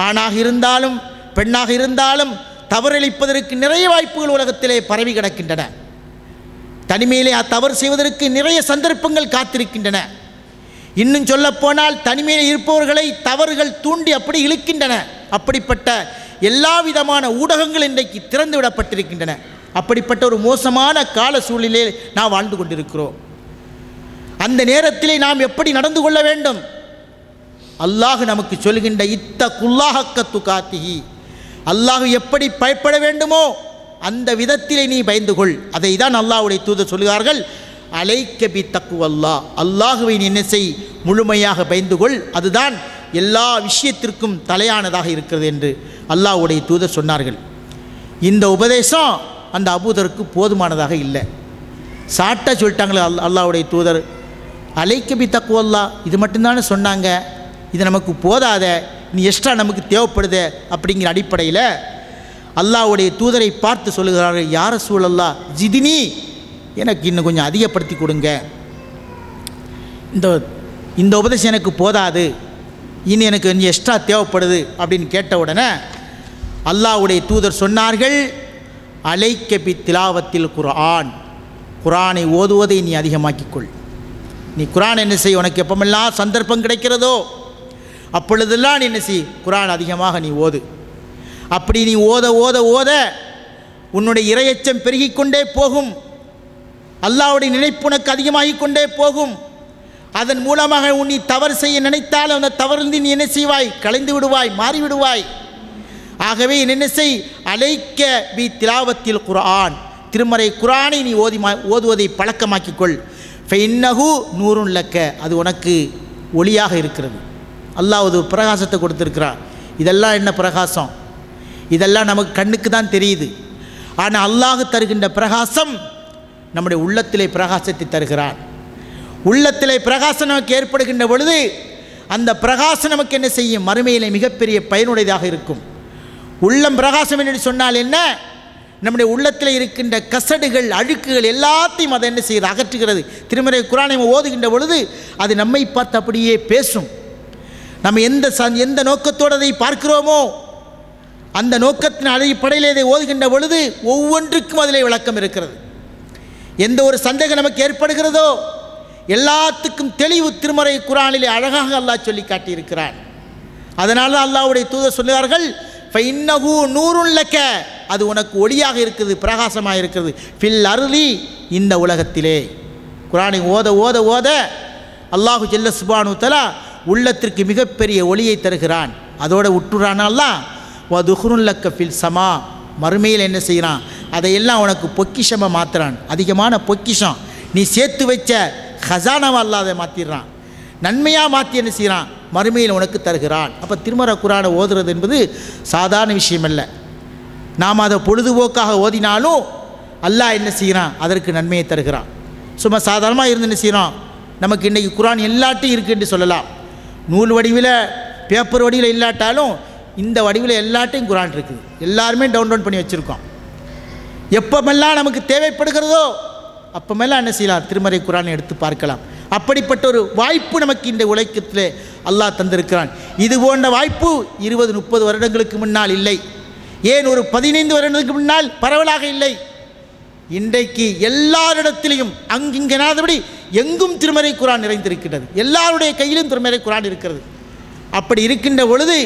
ஆணாக இருந்தாலும் பெண்ணாக இருந்தாலும் தவறளிப்பதற்கு நிறைய வாய்ப்புகள் உலகத்திலே பரவி கிடக்கின்றன. தனிமையிலே தவறு செய்வதற்கு நிறைய சந்தர்ப்பங்கள் காத்திருக்கின்றன. இன்னும் சொல்லப்போனால் தனிமையில் இருப்பவர்களை தவறுகள் தூண்டி அப்படி இழுக்கின்றன. அப்படிப்பட்ட எல்லா விதமான ஊடகங்கள் இன்றைக்கு திறந்து விடப்பட்டிருக்கின்றன. அப்படிப்பட்ட ஒரு மோசமான கால சூழ்நிலையில் நாம் வாழ்ந்து கொண்டிருக்கிறோம். அந்த நேரத்திலே நாம் எப்படி நடந்து கொள்ள வேண்டும்? அல்லாஹ் நமக்கு சொல்கின்ற இத்தகுல்லாஹ ஹக்க துகாத்திஹி, அல்லாஹ் எப்படி பயப்பட வேண்டுமோ அந்த விதத்திலே நீ பயந்து கொள். அதை தான் அல்லாஹ்வுடைய தூதர் சொல்கிறார்கள், அலைக்க பி தக்குவல்லா, அல்லாஹுவை நீ என்ன செய், முழுமையாக பயந்து கொள், அதுதான் எல்லா விஷயத்திற்கும் தலையானதாக இருக்கிறது என்று அல்லாஹ்வுடைய தூதர் சொன்னார்கள். இந்த உபதேசம் அந்த அபூதருக்கு போதுமானதாக இல்லை. சாட்டா சொல்லிட்டாங்களே அல்லாஹ்வுடைய தூதர், அலைக்க பி தக்குவல்லா, இது மட்டும்தானே சொன்னாங்க, இது நமக்கு போதாத, நீ எக்ஸ்ட்ரா நமக்கு தேவைப்படுத அப்படிங்கிற அடிப்படையில் அல்லாஹ்வுடைய தூதரை பார்த்து சொல்லுகிறார்கள், யா ரசூலல்லாஹ் ஜிதினி, எனக்கு இன்னும் கொஞ்சம் அதிகப்படுத்தி கொடுங்க, இந்த உபதேசம் எனக்கு போதாது, இனி எனக்கு கொஞ்சம் எக்ஸ்ட்ரா தேவைப்படுது அப்படின்னு கேட்ட உடனே அல்லாஹ்வுடைய தூதர் சொன்னார்கள், அலைக்க பி திலாவத்தில் குர்ஆன், குர்ஆனை ஓதுவதை நீ அதிகமாக்கிக்கொள். நீ குர்ஆன் என்ன செய், உனக்கு எப்பமெல்லாம் சந்தர்ப்பம் கிடைக்கிறதோ அப்பொழுதெல்லாம் நீ என்ன செய், குர்ஆன் அதிகமாக நீ ஓது. அப்படி நீ ஓத ஓத ஓத உன்னுடைய இரையச்சம் பெருகிக்கொண்டே போகும், அல்லாஹ்வுடைய நினைப்பு உனக்கு அதிகமாகிக் கொண்டே போகும். அதன் மூலமாக நீ தவறு செய்ய நினைத்தால் அந்த தவறிலிருந்து நீ என்ன செய்வாய், கலைந்து விடுவாய், மாறிவிடுவாய். ஆகவே என்ன செய், அலைக்க பி திலாவத்தில் குர்ஆன், திருமறை குர்ஆனை நீ ஓதுவதை பழக்கமாக்கிக்கொள். ஃபைன்னஹு நூறுன் லக்க, அது உனக்கு ஒளியாக இருக்கிறது. அல்லாஹ் ஒரு பிரகாசத்தை கொடுத்துருக்கிறான். இதெல்லாம் என்ன பிரகாசம், இதெல்லாம் நமக்கு கண்ணுக்கு தான் தெரியுது. ஆனால் அல்லாஹ் தருகின்ற பிரகாசம் நம்முடைய உள்ளத்திலே பிரகாசத்தை தருகிறான். உள்ளத்திலே பிரகாசம் நமக்கு ஏற்படுகின்ற பொழுது அந்த பிரகாசம் நமக்கு என்ன செய்யும், மறுமையிலே மிகப்பெரிய பயனுடையதாக இருக்கும். உள்ளம் பிரகாசம் என்று சொன்னால் என்ன, நம்முடைய உள்ளத்தில் இருக்கின்ற கசடுகள், அழுக்குகள் எல்லாத்தையும் அதை என்ன செய்கிறது, அகற்றுகிறது. திருமறை குர்ஆனை ஓதுகின்ற பொழுது அது நம்மை பார்த்து அப்படியே பேசும். நம்ம எந்த நோக்கத்தோடு அதை பார்க்கிறோமோ அந்த நோக்கத்தின் அடிப்படையில் இதை ஓதுகின்ற பொழுது ஒவ்வொன்றுக்கும் அதிலே விளக்கம் இருக்கிறது. எந்த ஒரு சந்தேகம் நமக்கு ஏற்படுகிறதோ எல்லாத்துக்கும் தெளிவு திருமறை குர்ஆனிலே அழகாக அல்லாஹ் சொல்லி காட்டியிருக்கிறான். அதனால அல்லாஹ்வுடைய தூதர் சொல்லுவார்கள், ஃபைன்னஹு நூறுன் லக்க, அது உனக்கு ஒளியாக இருக்குது, பிரகாசமாக இருக்கிறது. ஃபில் அர்லி, இந்த உலகத்திலே. குர்ஆனை ஓத ஓத ஓத அல்லாஹு ஜல்ல சுப்ஹானஹு தஆலா உள்ளத்திற்கு மிகப்பெரிய ஒளியை தருகிறான். அதோட விட்டுறான் அல்லாஹ், வதுஹுருன் லக்க ஃபில் சமா, மறுமையில் என்ன செய்கிறான், அதையெல்லாம் உனக்கு பொக்கிஷமாக மாற்றுறான். அதிகமான பொக்கிஷம் நீ சேர்த்து வச்ச ஹசானாவை அல்லாஹ் அதை மாற்றிடுறான், நன்மையாக மாற்றி என்ன செய்கிறான், மறுமையில் உனக்கு தருகிறான். அப்போ திருமறை குர்ஆனை ஓதுறது என்பது சாதாரண விஷயம் அல்ல. நாம் அதை பொழுதுபோக்காக ஓதினாலும் அல்லாஹ் என்ன செய்கிறான், அதற்கு நன்மையை தருகிறான். சும்மா சாதாரணமாக இருந்து என்ன செய்கிறோம், நமக்கு இன்றைக்கி குர்ஆன் எல்லாட்டையும் இருக்குது என்று சொல்லலாம். நூல் வடிவில், பேப்பர் வடிவில் இல்லாட்டாலும் இந்த வடிவில் எல்லாட்டையும் குர்ஆன் இருக்குது. எல்லாருமே டவுன்லோட் பண்ணி வச்சுருக்கோம். எப்பமெல்லாம் நமக்கு தேவைப்படுகிறதோ அப்பமெல்லாம் என்ன செய்யலாம், திருமறை குர்ஆனை எடுத்து பார்க்கலாம். அப்படிப்பட்ட ஒரு வாய்ப்பு நமக்கு இந்த உலகத்திலே அல்லாஹ் தந்திருக்கிறான். இது போன்ற வாய்ப்பு 20-30 வருடங்களுக்கு முன்னால் இல்லை, ஏன் ஒரு 15 வருடங்களுக்கு முன்னால் பரவலாக இல்லை. இன்றைக்கு எல்லாரிடத்திலையும் அங்கிங்கனாதபடி எங்கும் திருமறை குர்ஆன் நிறைந்திருக்கிறது. எல்லாருடைய கையிலும் திருமறை குர்ஆன் இருக்கிறது. அப்படி இருக்கின்ற பொழுது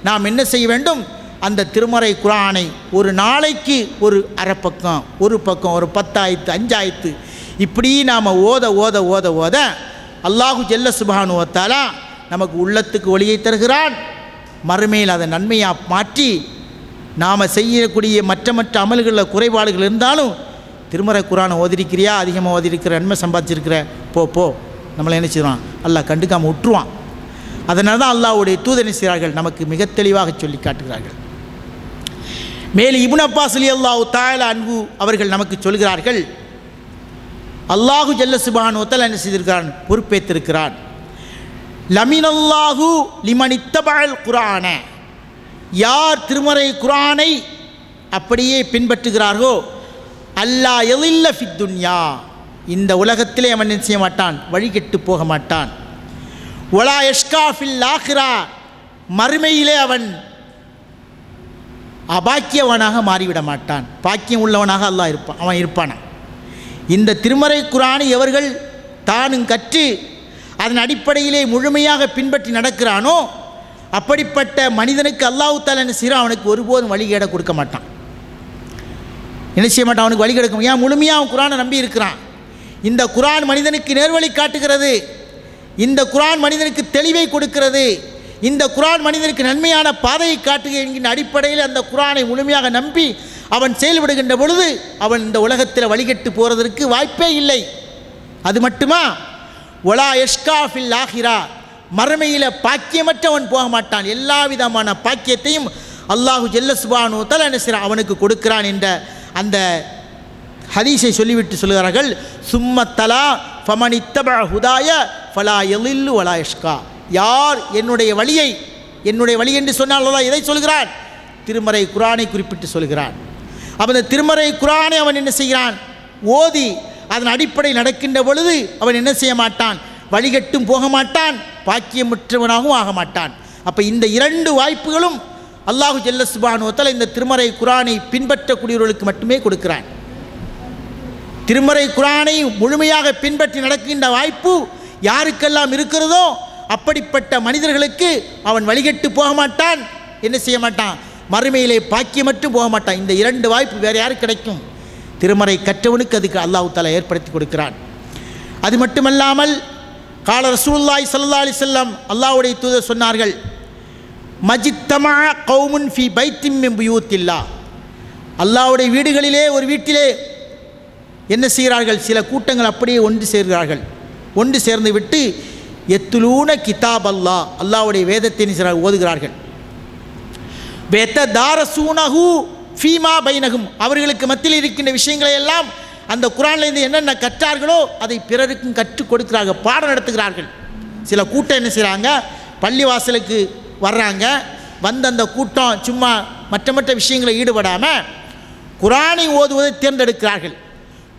நாம் என்ன செய்ய வேண்டும், அந்த திருமறை குர்ஆனை ஒரு நாளைக்கு ஒரு அரை பக்கம், ஒரு பக்கம், ஒரு 10 ஆயத்து, 5 ஆயத்து, இப்படி நாம் ஓத ஓத ஓத ஓத அல்லாஹு ஜல்ல சுப்ஹானஹு வ தஆலா நமக்கு உள்ளத்துக்கு ஒளியை தருகிறான். மறுமையில் அதை நன்மையாக மாற்றி நாம் செய்யக்கூடிய மற்ற அமல்களில் குறைபாடுகள் இருந்தாலும் திருமறை குர்ஆனை ஓதிருக்கிறியா, அதிகமாக ஓதிருக்கிற, நன்மை சம்பாதிச்சிருக்கிற, போ நம்மளை என்ன செய்வான், அல்லாஹ் கண்டுக்காமல் விட்டுருவான். அதனால தான் அல்லாஹ்வுடைய தூதர் என்ன செய்கிறார்கள், நமக்கு மிக தெளிவாக சொல்லி காட்டுகிறார்கள். மேலும் இப்னு அப்பாஸ் ரலியல்லாஹு தஆலா அன்ஹு அவர்கள் நமக்கு சொல்கிறார்கள், அல்லாஹு ஜல்ல சுப்ஹானஹு வ தஆலா என்ன செய்திருக்கிறான், பொறுப்பேற்றிருக்கிறான். லமினல்லாஹு லிமன் இத்தபஅல் குர்ஆன, யார் திருமறை குர்ஆனை அப்படியே பின்பற்றுகிறார்களோ, அல்லா யலில்ல ஃபித் துன்யா, இந்த உலகத்திலே அவன் என்ன செய்ய மாட்டான், வழிகெட்டு போக மாட்டான். வலா யஷ்கா ஃபில் ஆখিরা, மறுமையிலே அவன் அபாக்கியவனாக மாறிவிட மாட்டான், பாக்கியம் உள்ளவனாக அல்லாஹ் அவன் இருப்பானா. இந்த திருமறை குர்ஆனை எவர்கள் தானும் கற்று அதன் அடிப்படையிலே முழுமையாக பின்பற்றி நடக்கிறானோ அப்படிப்பட்ட மனிதனுக்கு அல்லாஹ் தஆலா என்ன செய்கிறான், அவனுக்கு ஒருபோதும் வழிகேட கொடுக்க மாட்டான். என்ன செய்ய மாட்டான், அவனுக்கு வழி கிடைக்கும். ஏன், முழுமையாக அவன் குர்ஆனை நம்பி இருக்கிறான். இந்த குர்ஆன் மனிதனுக்கு நேர்வழி காட்டுகிறது. இந்த குர்ஆன் மனிதனுக்கு தெளிவை கொடுக்கிறது, இந்த குர்ஆன் மனிதனுக்கு நன்மையான பாதையை காட்டுக என்கின்ற அடிப்படையில் அந்த குர்ஆனை முழுமையாக நம்பி அவன் செயல்படுகின்ற பொழுது அவன் இந்த உலகத்தில் வழிகட்டு போகிறதற்கு வாய்ப்பே இல்லை. அது மட்டுமா, ஒலா யஷ்கா ஃபில் ஆஹிரா, மறுமையில் பாக்கியமற்றவன் போக மாட்டான். எல்லா விதமான பாக்கியத்தையும் அல்லாஹு ஜல்ல சுப்ஹானஹு வ தஆலா என்ன செய்றான், அவனுக்கு கொடுக்கிறான் என்ற அந்த ஹதீஸை சொல்லிவிட்டு சொல்கிறார்கள். சும்மத்தலா ஃபமனித்தபஅ ஹுதாய ஃபலா யலில்லு வலா யஷ்கா. யார் என்னுடைய வழி என்று சொன்னால் அல்லாஹ் எதை சொல்கிறான்? திருமறை குர்ஆனை குறிப்பிட்டு சொல்கிறான். அப்போ அந்த திருமறை குர்ஆனை அவன் என்ன செய்கிறான், ஓதி அதன் அடிப்படை நடக்கின்ற பொழுது அவன் என்ன செய்ய மாட்டான், வழிகட்டும் போக மாட்டான், பாக்கியமுற்றவனாகவும் ஆக மாட்டான். அப்போ இந்த இரண்டு வாய்ப்புகளும் அல்லாஹு ஜல்ல சுப்ஹானஹு வ தஆலா இந்த திருமறை குர்ஆனை பின்பற்றக்கூடியவர்களுக்கு மட்டுமே கொடுக்கிறான். திருமறை குர்ஆனை முழுமையாக பின்பற்றி நடக்கின்ற வாய்ப்பு யாருக்கெல்லாம் இருக்கிறதோ அப்படிப்பட்ட மனிதர்களுக்கு அவன் வழிகட்டு போக மாட்டான், என்ன செய்ய மாட்டான், மறுமையிலே பாக்கியமற்றும் போக மாட்டான். இந்த இரண்டு வாய்ப்பு வேறு யாருக்கு கிடைக்கும்? திருமறை கற்றவனுக்கு அதுக்கு அல்லாஹ் தஆலா ஏற்படுத்தி கொடுக்கிறான். அது மட்டுமல்லாமல் கால ரசூலுல்லாஹி ஸல்லல்லாஹு அலைஹி வஸல்லம், அல்லாஹ்வுடைய தூதர் சொன்னார்கள், மஜித்தமா கௌமுன் ஃபி பைத்தின் மின் புயூத்தில்லாஹ். அல்லாஹ்வுடைய வீடுகளிலே ஒரு வீட்டிலே என்ன செய்கிறார்கள், சில கூட்டங்கள் அப்படியே ஒன்று சேர்கிறார்கள். ஒன்று சேர்ந்து விட்டு எத்துலூன கிதாப் அல்லாஹ், அல்லாஹ்வுடைய வேதத்தை ஓதுகிறார்கள். பெத்ததாரசூனஹு ஃபீமா பைனஹும், அவர்களுக்கு மத்தியில் இருக்கின்ற விஷயங்களை எல்லாம் அந்த குர்ஆனிலிருந்து என்னென்ன கற்றார்களோ அதை பிறருக்கும் கற்றுக் கொடுக்கிறார்கள், பாடம் நடத்துகிறார்கள். சில கூட்டம் என்ன செய்கிறாங்க, பள்ளிவாசலுக்கு வர்றாங்க, வந்து அந்த கூட்டம் சும்மா மற்ற விஷயங்களை ஈடுபடாமல் குர்ஆனை ஓதுவதை தேர்ந்தெடுக்கிறார்கள்.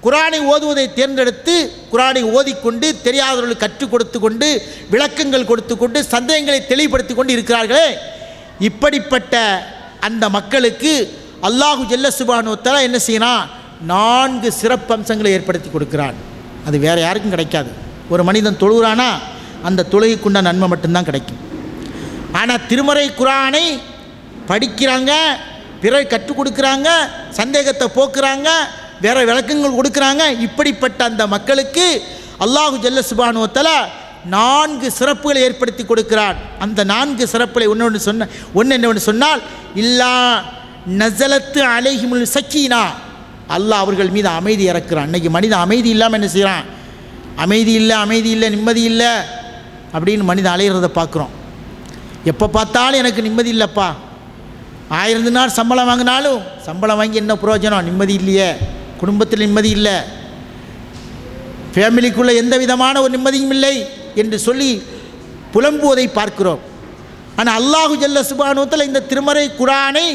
குர்ஆனை ஓதுவதை தேர்ந்தெடுத்து குர்ஆனை ஓதிக்கொண்டு தெரியாதவர்களுக்கு கற்றுக் கொடுத்து கொண்டு விளக்கங்கள் கொடுத்து கொண்டு சந்தேகங்களை தெளிவுபடுத்தி கொண்டு இருக்கிறார்களே, இப்படிப்பட்ட அந்த மக்களுக்கு அல்லாஹு ஜல்ல சுப்ஹானஹு வ தஆலா என்ன செய்யறான், 4 சிறப்பம்சங்களை ஏற்படுத்தி கொடுக்கிறான். அது வேறு யாருக்கும் கிடைக்காது. ஒரு மனிதன் தொழுகிறானா அந்த தொழுகைக்குண்ட நன்மை மட்டும்தான் கிடைக்கும். ஆனால் திருமறை குர்ஆனை படிக்கிறாங்க, பிறர் கற்றுக் கொடுக்குறாங்க, சந்தேகத்தை போக்குறாங்க, வேற விளக்கங்கள் கொடுக்குறாங்க. இப்படிப்பட்ட அந்த மக்களுக்கு அல்லாஹு ஜல்ல சுப்ஹானஹு வ தஆலா 4 சிறப்புகளை ஏற்படுத்தி கொடுக்கிறான். அந்த 4 சிறப்புகளை ஒன்று என்னவென்று சொன்னால், இல்லா நஸலத்து அலைஹிமுல் சக்கீனா, அல்லாஹ் அவர்கள் மீது அமைதி இறக்குறான். அன்றைக்கி மனிதன் அமைதி இல்லாமல் என்ன செய்கிறான், அமைதி இல்லை, நிம்மதி இல்லை அப்படின்னு மனிதன் அலையிறதை பார்க்குறோம். எப்போ பார்த்தாலும் எனக்கு நிம்மதி இல்லைப்பா, 1000 நாள் சம்பளம் வாங்கினாலும் சம்பளம் வாங்கி என்ன பிரயோஜனம், நிம்மதி இல்லையே, குடும்பத்தில் நிம்மதி இல்லை, ஃபேமிலிக்குள்ளே எந்த விதமான ஒரு நிம்மதியும் இல்லை என்று சொல்லி புலம்புவதை பார்க்கிறோம். ஆனால் அல்லாஹு ஜல்ல சுப்ஹானஹு வ தஆலா இந்த திருமறை குர்ஆனை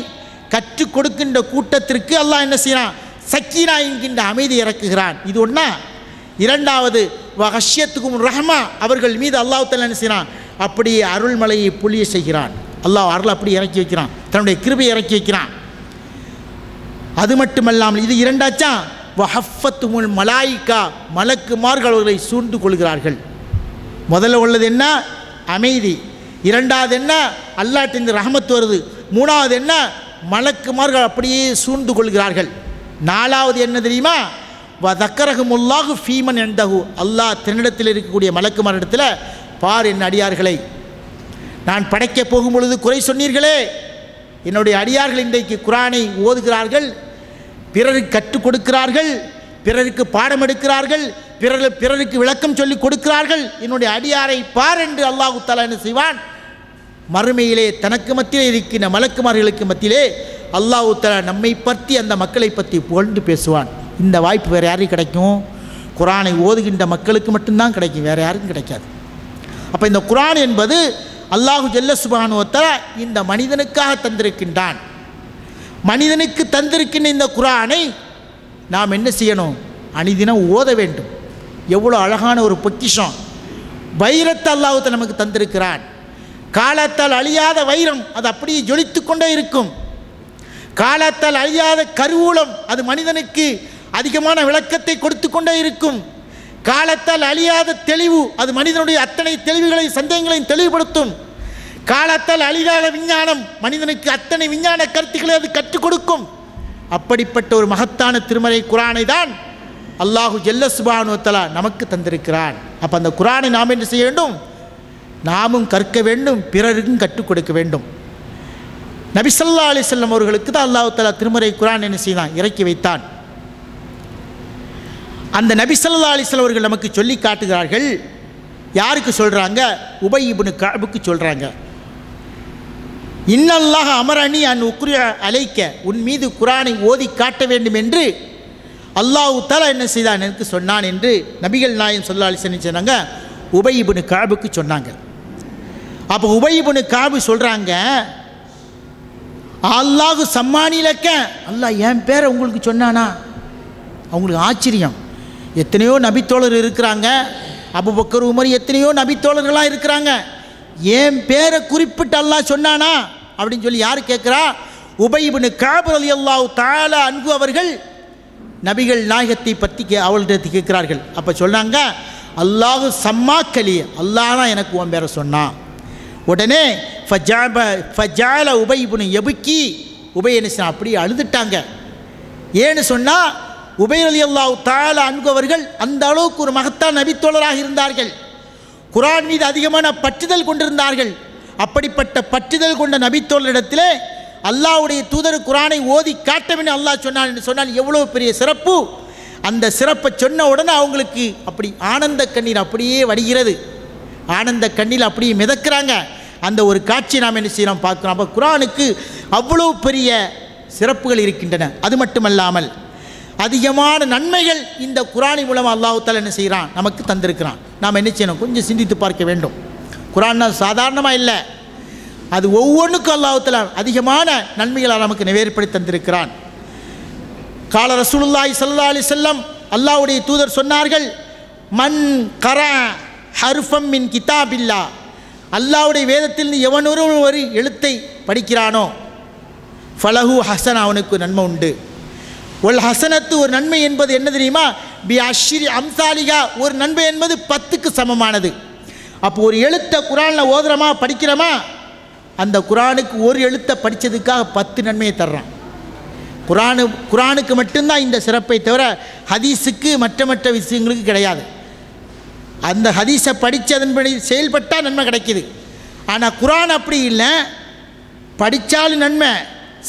கற்றுக் கொடுக்கின்ற கூட்டத்திற்கு அல்லாஹ் என்ன செய்கிறான், சக்கீனா என்கின்ற அமைதி இறக்குகிறான். இது ஒன்றா. இரண்டாவது, வஹஷ்யத்துக்கும் ரஹ்மா, அவர்கள் மீது அல்லாஹ் தஆலா என்ன செய்கிறான், அப்படியே அருள்மலையை பொழிய செய்கிறான். அல்லாஹ் அருள் அப்படி இறக்கி வைக்கிறான், தன்னுடைய கிருபையை இறக்கி வைக்கிறான். அது மட்டுமல்லாமல் இது இரண்டாச்சா, வஹஃபத்துமுல் மலாயிகா, மலக்குமார்கள் அவர்களை சூழ்ந்து கொள்கிறார்கள். முதல்ல உள்ளது என்ன, அமைதி. இரண்டாவது என்ன, அல்லாஹ்வின் ரஹமத் வருது. மூணாவது என்ன, மலக்குமார்கள் அப்படியே சூழ்ந்து கொள்கிறார்கள். நாலாவது என்ன தெரியுமா, வதக்கரஹுமுல்லாஹு ஃபீமன் இன்தஹு, அல்லாஹ் தன்னிடத்தில் இருக்கக்கூடிய மலக்குமார் இடத்துல, பார் என் அடியார்களை, நான் படைக்கப் போகும் பொழுது குறை சொன்னீர்களே, என்னுடைய அடியார்கள் இன்றைக்கு குர்ஆனை ஓதுகிறார்கள், பிறருக்கு கற்றுக் கொடுக்கிறார்கள், பிறருக்கு பாடம் எடுக்கிறார்கள், பிறருக்கு விளக்கம் சொல்லி கொடுக்கிறார்கள், என்னுடைய அடியாரை பார் என்று அல்லாஹ் தஆலா என்ன செய்வான், மறுமையிலே தனக்கு மத்தியிலே இருக்கின்ற மலக்குமார்களுக்கு மத்தியிலே அல்லாஹ் தஆலா நம்மை பற்றி அந்த மக்களை பற்றி புகழ்ந்து பேசுவான். இந்த வாய்ப்பு வேறு யாருக்கு கிடைக்கும், குர்ஆனை ஓதுகின்ற மக்களுக்கு மட்டும்தான் கிடைக்கும், வேறு யாருக்கும் கிடைக்காது. அப்போ இந்த குர்ஆன் என்பது அல்லாஹு ஜல்ல சுப்ஹானஹு வ தஆலா இந்த மனிதனுக்காக தந்திருக்கின்றான். மனிதனுக்கு தந்திருக்கின்ற இந்த குர்ஆனை நாம் என்ன செய்யணும், அனிதினம் ஓத வேண்டும். எவ்வளோ அழகான ஒரு பொக்கிஷம், வைரத்தை அல்லாஹ் நமக்கு தந்திருக்கிறான். காலத்தால் அழியாத வைரம், அது அப்படியே ஜொலித்து கொண்டே இருக்கும். காலத்தால் அழியாத கருவூலம், அது மனிதனுக்கு அதிகமான விளக்கத்தை கொடுத்து கொண்டே இருக்கும். காலத்தால் அழியாத தெளிவு, அது மனிதனுடைய அத்தனை தெளிவுகளை சந்தேகங்களையும் தெளிவுபடுத்தும். காலத்தால் அழியாத விஞ்ஞானம், மனிதனுக்கு அத்தனை விஞ்ஞான கருத்துக்களை அது கற்றுக் கொடுக்கும். அப்படிப்பட்ட ஒரு மகத்தான திருமறை குர்ஆனை தான் அல்லாஹு ஜல்ல சுப்ஹானஹு வ தஆலா நமக்கு தந்திருக்கிறான். அப்போ அந்த குர்ஆனை நாம் என்ன செய்ய வேண்டும்? நாமும் கற்க வேண்டும், பிறருக்கும் கற்றுக் கொடுக்க வேண்டும். நபி ஸல்லல்லாஹு அலைஹி வஸல்லம் அவர்களுக்கு தான் அல்லாஹ் தஆலா திருமறை குர்ஆன் என்ன செய்தான்? இறக்கி வைத்தான். அந்த நபி ஸல்லல்லாஹு அலைஹி வஸல்லம் அவர்கள் நமக்கு சொல்லி காட்டுகிறார்கள். யாருக்கு சொல்கிறாங்க? உபை இப்னு கஅபுக்கு சொல்கிறாங்க. இன்னல்லாஹ் அமரனி அன் உக்ரிஅ அலைக்க, உன் மீது குர்ஆனை ஓதி காட்ட வேண்டும் என்று அல்லாஹ் தஆலா என்ன செய்தான்? எனக்கு சொன்னான் என்று நபிகள் நாயகம் ஸல்லல்லாஹு அலைஹி வஸல்லம் சொன்னாங்க. உபை இப்னு கஅபுக்கு சொன்னாங்க. அப்போ உபை இப்னு கஅபு சொல்கிறாங்க, அல்லாஹு சம்மானிலக்க, அல்லாஹ் என் பேரை உங்களுக்கு சொன்னானா? அவங்களுக்கு ஆச்சரியம். எத்தனையோ நபித்தோழர் இருக்கிறாங்க, அபூபக்கர் உமர் எத்தனையோ நபித்தோழர்களாக இருக்கிறாங்க, என் பேரை குறிப்பிட்டு அல்லாஹ் சொன்னானா அப்படின்னு சொல்லி யார் கேட்குறா? உபை இப்னு கஅப் ரலியல்லாஹு தஆலா அன்ஹு அவர்கள் நபிகள் நாயகத்தை பற்றி அவள்கிட்ட கேட்குறார்கள். அப்போ சொன்னாங்க, அல்லாஹு சம்மாக்கலி, அல்லாஹ் தான் எனக்கு உன் பேரை சொன்னான். உடனே ஃபஜால உபை இப்னு யபுக்கி, உபை என்ன அப்படி அழுதுட்டாங்க. ஏன்னு சொன்னால் உபை ரலியல்லாஹு தஆலா அன்ஹு அவர்கள் அந்த அளவுக்கு ஒரு மகத்தான நபித்தோழராக இருந்தார்கள். குர்ஆன் மீது அதிகமான பற்றுதல் கொண்டிருந்தார்கள். அப்படிப்பட்ட பற்றுதல் கொண்ட நபித்தோழரிடத்திலே அல்லாஹ்வுடைய தூதர் குர்ஆனை ஓதி காட்டவேன்னு அல்லாஹ் சொன்னான் என்று சொன்னால் எவ்வளோ பெரிய சிறப்பு! அந்த சிறப்பை சொன்ன உடனே அவங்களுக்கு அப்படி ஆனந்த கண்ணீர் அப்படியே வடிகிறது, ஆனந்த கண்ணீர் அப்படியே மிதக்கிறாங்க. அந்த ஒரு காட்சி நாம் என்ன செய்யலாம் பார்க்குறோம். அப்போ குர்ஆனுக்கு அவ்வளோ பெரிய சிறப்புகள் இருக்கின்றன. அது மட்டுமல்லாமல் அதிகமான நன்மைகள் இந்த குர்ஆன் மூலமாக அல்லாஹ் தஆலா என்ன செய்கிறான்? நமக்கு தந்திருக்கிறான். நாம் என்ன செய்யணும்? கொஞ்சம் சிந்தித்து பார்க்க வேண்டும். குர்ஆன் சாதாரணமாக இல்லை, அது ஒவ்வொன்றுக்கும் அல்லாஹ் தஆலா அதிகமான நன்மைகளை நமக்கு நிறைவேற்படுத்தி தந்திருக்கிறான். கால ரசூலுல்லாஹி ஸல்லல்லாஹு அலைஹி வஸல்லம், அல்லாஹ்வுடைய தூதர் சொன்னார்கள், மன் கரா ஹர்ஃபம் மின் கிதாபில்லா, அல்லாஹ்வுடைய வேதத்தில் எவனொரு ஒரு எழுத்தை படிக்கிறானோ ஃபலஹு ஹசனா, அவனுக்கு நன்மை உண்டு. ஒல் ஹசனத்து, ஒரு நன்மை என்பது என்ன தெரியுமா? பி அஷ்ரி அம்சாலிகா, ஒரு நன்மை என்பது 10க்கு சமமானது. அப்போ ஒரு எழுத்தை குர்ஆனில் ஓதுறோமா படிக்கிறோமா, அந்த குர்ஆனுக்கு ஒரு எழுத்தை படித்ததுக்காக 10 நன்மையை தர்றான். குர்ஆனுக்கு மட்டும்தான் இந்த சிறப்பை தவிர ஹதீஸுக்கு மற்ற விஷயங்களுக்கு கிடையாது. அந்த ஹதீஸை படித்து அதன்படி செயல்பட்டால் நன்மை கிடைக்கிது. ஆனால் குர்ஆன் அப்படி இல்லை, படித்தாலும் நன்மை,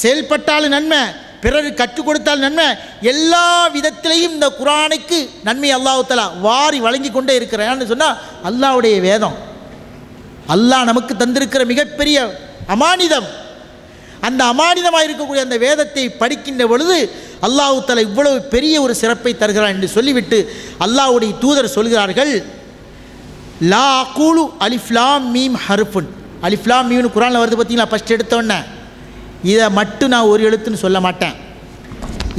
செயல்பட்டாலும் நன்மை, பிறர் கற்றுக் கொடுத்தால் நன்மை, எல்லா விதத்திலையும் இந்த குர்ஆனுக்கு நன்மை அல்லாஹ் தஆலா வாரி வழங்கி கொண்டே இருக்கிறான்னு சொன்னால் அல்லாஹ்வுடைய வேதம், அல்லாஹ் நமக்கு தந்திருக்கிற மிகப்பெரிய அமானிதம். அந்த அமானிதமாக இருக்கக்கூடிய அந்த வேதத்தை படிக்கின்ற பொழுது அல்லாஹ் தஆலா இவ்வளவு பெரிய ஒரு சிறப்பை தருகிறான் என்று சொல்லிவிட்டு அல்லாஹ்வுடைய தூதர் சொல்கிறார்கள், லா அகூலு அலிஃப் லாம் மீம் ஹர்ஃபுன். அலிஃப் லாம் மீம்னு குர்ஆனில் வருது பார்த்தீங்களா? ஃபஸ்ட் எடுத்தோன்னே இதை மட்டும் நான் ஒரு எழுத்துன்னு சொல்ல மாட்டேன்,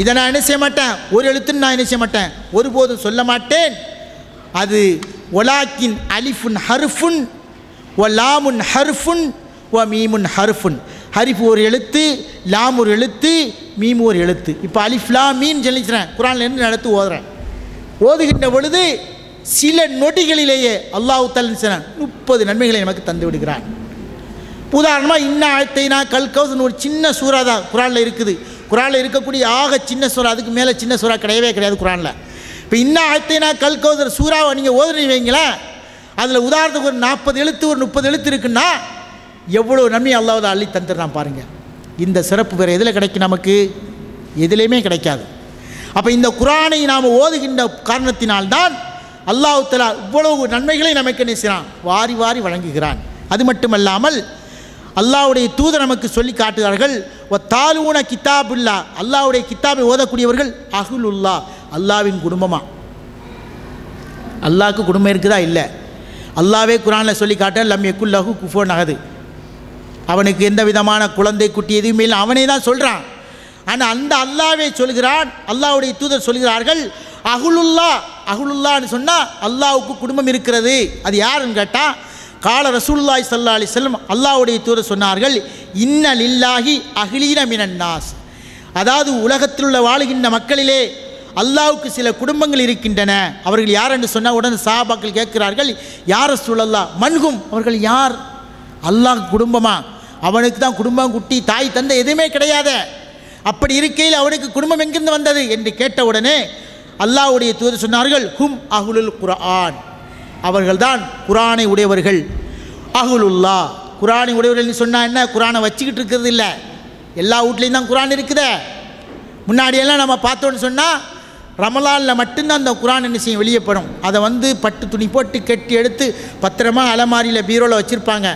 இதை நான் என்ன செய்ய மாட்டேன், ஒரு எழுத்துன்னு நான் என்ன செய்ய மாட்டேன், ஒருபோதும் சொல்ல மாட்டேன். அது ஒலாக்கின் அலிஃபுன் ஹர்ஃபுன் ஒ லாமுன் ஹர்ஃபுன் ஒ மீமுன் ஹர்ஃபுன். ஹரிஃப் ஒரு எழுத்து, லாம் ஒரு எழுத்து, மீம் ஒரு எழுத்து. இப்போ அலிஃப் லாம் மீன் சொல்லிக்கிறேன், குர்ஆனில் இருந்து நடத்து ஓதுறேன். ஓதுகின்ற பொழுது சில நொடிகளிலேயே அல்லாஹ் தஆலா 30 நன்மைகளை நமக்கு தந்து விடுகிறான். உதாரணமாக இன்னா ஆயத்தைனா கல்கௌஸ்னு ஒரு சின்ன சூறா தான் குர்ஆனில் இருக்குது. குர்ஆனில் இருக்கக்கூடிய ஆக சின்ன சூறா, அதுக்கு மேலே சின்ன சூறா கிடையவே கிடையாது குர்ஆனில். இப்போ இன்னா ஆயத்தைனா கல்கௌசர் சூறாவை நீங்கள் ஓதுனீ வைங்களேன், அதில் உதாரணத்துக்கு ஒரு 40 எழுத்து ஒரு 30 எழுத்து இருக்குன்னா எவ்வளோ நன்மை அல்லாஹ் அள்ளி தந்துடுறான் பாருங்கள். இந்த சிறப்பு வேறு எதில் கிடைக்கும்? நமக்கு எதுலேயுமே கிடைக்காது. அப்போ இந்த குர்ஆனை நாம் ஓதுகின்ற காரணத்தினால்தான் அல்லாஹ் தஆலா இவ்வளவு நன்மைகளை நமக்கு என்ன செய்கிறான்? வாரி வாரி வழங்குகிறான். அது மட்டுமல்லாமல் அல்லாஹ்வுடைய தூதர் நமக்கு சொல்லி காட்டுகிறார்கள், ஒ தாலூன கிதாபுல்லா, அல்லாஹ்வுடைய கித்தாபை ஓதக்கூடியவர்கள் அஹ்லுல்லா, அல்லாஹ்வின் குடும்பமாக. அல்லாஹ்வுக்கு குடும்பம் இருக்குதா? இல்லை. அல்லாஹ்வே குர்ஆனில் சொல்லி காட்ட லம் யகுல் லஹு குஃபுவன் அஹத், அவனுக்கு எந்த விதமான குழந்தை குட்டி எதுவுமே இல்லை, அவனே தான் சொல்கிறான். ஆனால் அந்த அல்லாஹ்வே சொல்கிறான், அல்லாஹ்வுடைய தூதர் சொல்கிறார்கள் அஹ்லுல்லா. அஹ்லுல்லான்னு சொன்னால் அல்லாஹ்வுக்கு குடும்பம் இருக்கிறது. அது யாருன்னு கேட்டால் கால ரசூலுல்லாஹி ஸல்லல்லாஹு அலைஹி வஸல்லம், அல்லாஹ்வுடைய தூதர் சொன்னார்கள், இன்ன லில்லாஹி அஹ்லீன மினன் நாஸ், அதாவது உலகத்தில் உள்ள வாழுகின்ற மக்களிலே அல்லாஹ்வுக்கு சில குடும்பங்கள் இருக்கின்றன. அவர்கள் யார் என்று சொன்னால் உடனே சஹாபாக்கள் கேட்கிறார்கள், யார் ரசூலல்லாஹ் மன்ஹும், அவர்கள் யார்? அல்லாஹ் குடும்பமா? அவனுக்கு தான் குடும்பம் குட்டி தாய் தந்தை எதுவுமே கிடையாது. அப்படி இருக்கையில் அவனுக்கு குடும்பம் எங்கிருந்து வந்தது என்று கேட்ட உடனே அல்லாஹ்வுடைய தூதர் சொன்னார்கள், ஹும் அஹ்லுல் குர்ஆன், அவர்கள்தான் குர்ஆனை உடையவர்கள். அஹ்லுல்லா குர்ஆனை உடையவர்கள் சொன்னால் என்ன? குர்ஆனை வச்சுக்கிட்டு இருக்கிறது இல்லை, எல்லா வீட்லேயும் தான் குர்ஆன் இருக்குதே. முன்னாடியெல்லாம் நம்ம பார்த்தோன்னு சொன்னால் ரமலானில் மட்டும்தான் அந்த குர்ஆன் என்ன செய்யும், வெளியே படும். அதை பட்டு துணி போட்டு கட்டி எடுத்து பத்திரமா அலமாரியில் பீரோவில் வச்சுருப்பாங்க.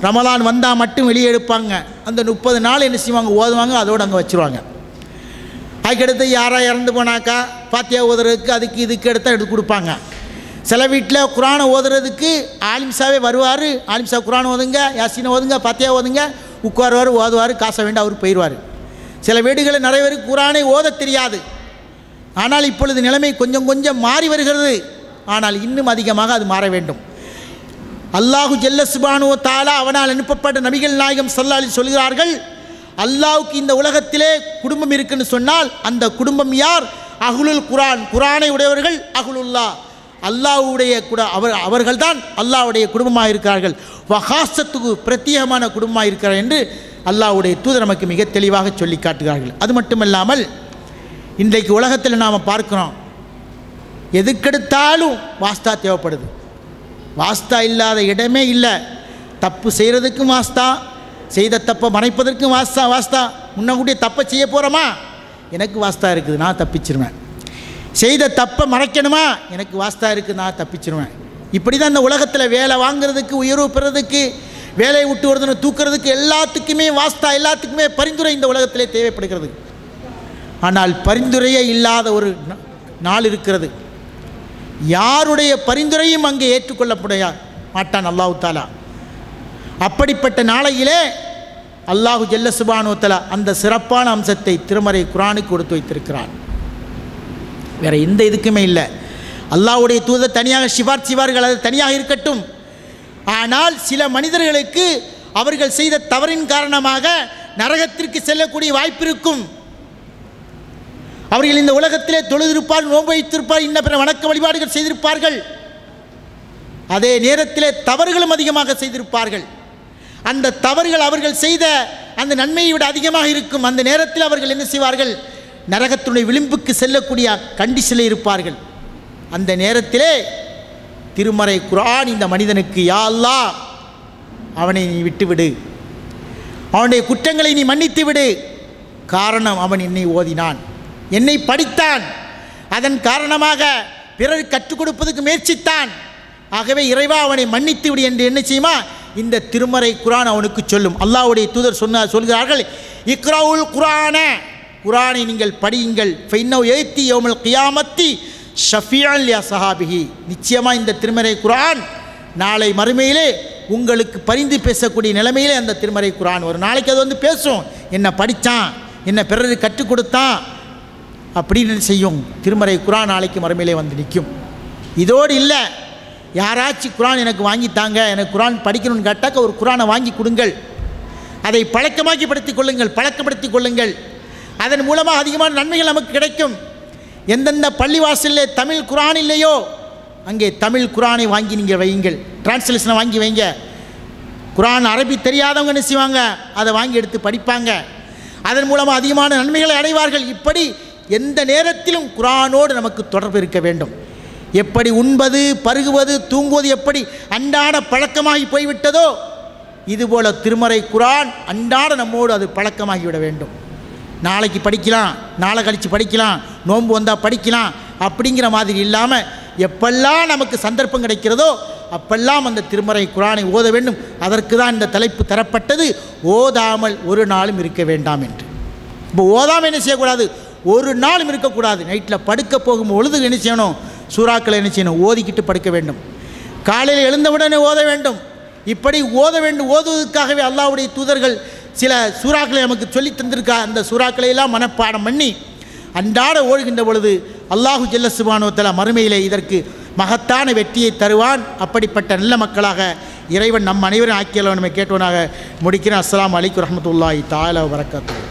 ரமலான் வந்தால் மட்டும் வெளியே எடுப்பாங்க. அந்த 30 நாள் என்ன செய்வாங்க, ஓதுவாங்க, அதோடு அங்கே வச்சுருவாங்க. அதுக்கடுத்து யாராக இறந்து போனாக்கா பாத்தியா ஓதுறதுக்கு அதுக்கு இதுக்கு எடுத்து கொடுப்பாங்க. சில வீட்டில் குர்ஆனை ஓதுறதுக்கு ஆலிம்சாவே வருவார். ஆலிம்சா குர்ஆன் ஓதுங்க, யாசீனை ஓதுங்க, பாத்தியா ஓதுங்க, உட்காருவார், ஓதுவார், காசை வேண்டி அவர் போயிடுவார். சில வீடுகளில் நிறைய பேருக்கு குர்ஆனை ஓத தெரியாது. ஆனால் இப்பொழுது நிலைமை கொஞ்சம் கொஞ்சம் மாறி வருகிறது. ஆனால் இன்னும் அதிகமாக அது மாற வேண்டும். அல்லாஹு ஜல்ல சுப்ஹானஹு வ தஆலா அவனால் அனுப்பப்பட்ட நபிகள் நாயகம் ஸல்லல்லாஹு அலைஹி சொல்கிறார்கள், அல்லாஹ்வுக்கு இந்த உலகத்திலே குடும்பம் இருக்குன்னு சொன்னால் அந்த குடும்பம் யார்? அஹ்லுல் குர்ஆன், குர்ஆனை உடையவர்கள். அஹ்லுல்லா அல்லாஹ்வுடைய அவர்கள்தான் அல்லாஹ்வுடைய குடும்பமாக இருக்கிறார்கள். வஹாஸத்துக்கு பிரத்யேகமான குடும்பமாக இருக்கிறார் என்று அல்லாஹ்வுடைய தூதர் நமக்கு மிக தெளிவாக சொல்லி காட்டுகிறார்கள். அது மட்டுமல்லாமல் இன்றைக்கு உலகத்தில் நாம் பார்க்கிறோம், எதுக்கெடுத்தாலும் வாஸ்தா தேவைப்படுது. வாஸ்தா இல்லாத இடமே இல்லை. தப்பு செய்கிறதுக்கும் வாஸ்தா, செய்த தப்பை மறைப்பதற்கும் வாஸ்தா. முன்னக்கூட்டிய தப்பை செய்ய போகிறோமா, எனக்கு வாஸ்தா இருக்குது, நான் தப்பிச்சிருவேன். செய்த தப்பை மறைக்கணுமா, எனக்கு வாஸ்தா இருக்குது, நான் தப்பிச்சிருவேன். இப்படி தான் இந்த உலகத்தில் வேலை வாங்கிறதுக்கு, உயர்வு பெறதுக்கு, வேலையை விட்டு ஒருத்தனை தூக்கிறதுக்கு எல்லாத்துக்குமே வாஸ்தா, எல்லாத்துக்குமே பரிந்துரை இந்த உலகத்திலே தேவைப்படுகிறது. ஆனால் பரிந்துரையே இல்லாத ஒரு நாள் இருக்கிறது. யாருடைய பரிந்துரையும் அங்கே ஏற்றுக்கொள்ளப்பட மாட்டான் அல்லாஹ் தஆலா. அப்படிப்பட்ட நாளையிலே அல்லாஹு ஜல்ல சுப்ஹானஹு வ தஆலா அந்த சிறப்பான அம்சத்தை திருமறை குர்ஆனுக்கு கொடுத்து வைத்திருக்கிறான். வேறு எந்த இதுக்குமே இல்லை. அல்லாஹ்வுடைய தூதர் தனியாக சிவார்கள், அது தனியாக இருக்கட்டும். ஆனால் சில மனிதர்களுக்கு அவர்கள் செய்த தவறின் காரணமாக நரகத்திற்கு செல்லக்கூடிய வாய்ப்பு இருக்கும். அவர்கள் இந்த உலகத்திலே தொழுதிருப்பார்கள், நோன்பு வைத்திருப்பார்கள், இன்ன பிற வணக்க வழிபாடுகள் செய்திருப்பார்கள். அதே நேரத்திலே தவறுகளும் அதிகமாக செய்திருப்பார்கள். அந்த தவறுகள் அவர்கள் செய்த அந்த நன்மையை விட அதிகமாக இருக்கும். அந்த நேரத்தில் அவர்கள் என்ன செய்வார்கள்? நரகத்துடைய விளிம்புக்கு செல்லக்கூடிய கண்டிஷனில் இருப்பார்கள். அந்த நேரத்திலே திருமறை குர்ஆன் இந்த மனிதனுக்கு, யா அல்லாஹ் அவனை நீ விட்டுவிடு, அவனுடைய குற்றங்களை நீ மன்னித்து விடு. காரணம், அவன் என்னை ஓதினான், என்னை படித்தான், அதன் காரணமாக பிறர் கற்றுக் கொடுப்பதற்கு முயற்சித்தான். ஆகவே இறைவா அவனை மன்னித்து விடு என்று என்ன செய்யுமா இந்த திருமறை குர்ஆன் அவனுக்கு சொல்லும். அல்லாஹ்வுடைய தூதர் சொல்கிறார்கள், இக்ரவுல் குர்ஆன, குர்ஆனை நீங்கள் படியுங்கள், ஃபைன்னஹு யஅதி யௌமல் கியாமத்தி ஷஃபீஅன் லி அஸ்ஹாபிஹி, நிச்சயமாக இந்த திருமறை குர்ஆன் நாளை மறுமையிலே உங்களுக்கு பரிந்து பேசக்கூடிய நிலைமையிலே அந்த திருமறை குர்ஆன் ஒரு நாளைக்கு அது பேசும், என்ன படித்தான், என்ன பிறருக்கு கற்றுக் கொடுத்தான் அப்படின்னு செய்யும். திருமறை குர்ஆன் நாளைக்கு மறுமையிலே நிற்கும். இதோடு இல்லை, யாராச்சும் குர்ஆன் எனக்கு வாங்கித்தாங்க, எனக்கு குர்ஆன் படிக்கணும்னு கேட்டாக்க ஒரு குர்ஆனை வாங்கி கொடுங்கள், அதை பழக்கப்படுத்திக் கொள்ளுங்கள். அதன் மூலமாக அதிகமான நன்மைகள் நமக்கு கிடைக்கும். எந்தெந்த பள்ளிவாசலில் தமிழ் குர்ஆன் இல்லையோ அங்கே தமிழ் குர்ஆனை வாங்கி நீங்கள் வையுங்கள், டிரான்ஸ்லேஷனை வாங்கி வைங்க. குர்ஆன் அரபி தெரியாதவங்க என்ன செய்வாங்க, அதை வாங்கி எடுத்து படிப்பாங்க. அதன் மூலமாக அதிகமான நன்மைகளை அடைவார்கள். இப்படி எந்த நேரத்திலும் குர்ஆனோடு நமக்கு தொடர்பு இருக்க வேண்டும். எப்படி உண்பது, பருகுவது, தூங்குவது எப்படி அன்றாட பழக்கமாகி போய்விட்டதோ இதுபோல் திருமறை குர்ஆன் அன்றாட நம்மோடு அது பழக்கமாகிவிட வேண்டும். நாளைக்கு படிக்கலாம், நாளை கழித்து படிக்கலாம், நோன்பு வந்தால் படிக்கலாம் அப்படிங்கிற மாதிரி இல்லாமல் எப்பெல்லாம் நமக்கு சந்தர்ப்பம் கிடைக்கிறதோ அப்பெல்லாம் அந்த திருமறை குர்ஆனை ஓத வேண்டும். அதற்கு தான் இந்த தலைப்பு தரப்பட்டது, ஓதாமல் ஒரு நாளும் இருக்க வேண்டாம் என்று. இப்போ ஓதாமல் என்ன செய்யக்கூடாது, ஒரு நாளும் இருக்கக்கூடாது. நைட்டில் படுக்க போகும் பொழுது என்ன செய்யணும், சூறாக்களை என்ன செய்யணும், ஓதிக்கிட்டு படுக்க வேண்டும். காலையில் எழுந்தவுடனே ஓத வேண்டும். இப்படி ஓதுவதற்காகவே அல்லாஹ்வுடைய தூதர்கள் சில சூறாக்களை நமக்கு சொல்லி தந்திருக்கா. அந்த சூறாக்களை எல்லாம் மனப்பாடம் பண்ணி அன்றாட ஓடுகின்ற பொழுது அல்லாஹு ஜல்ல சுப்ஹானஹு வ தஆலா மறுமையிலே இதற்கு மகத்தான வெற்றியை தருவான். அப்படிப்பட்ட நல்ல மக்களாக இறைவன் நம் அனைவரும் ஆக்கியளவு நம்ம கேட்டவனாக முடிக்கிறேன். அஸ்ஸலாமு அலைக்கும் வரஹ்மத்துல்லாஹி தஆலா வ பரக்காத்துஹு.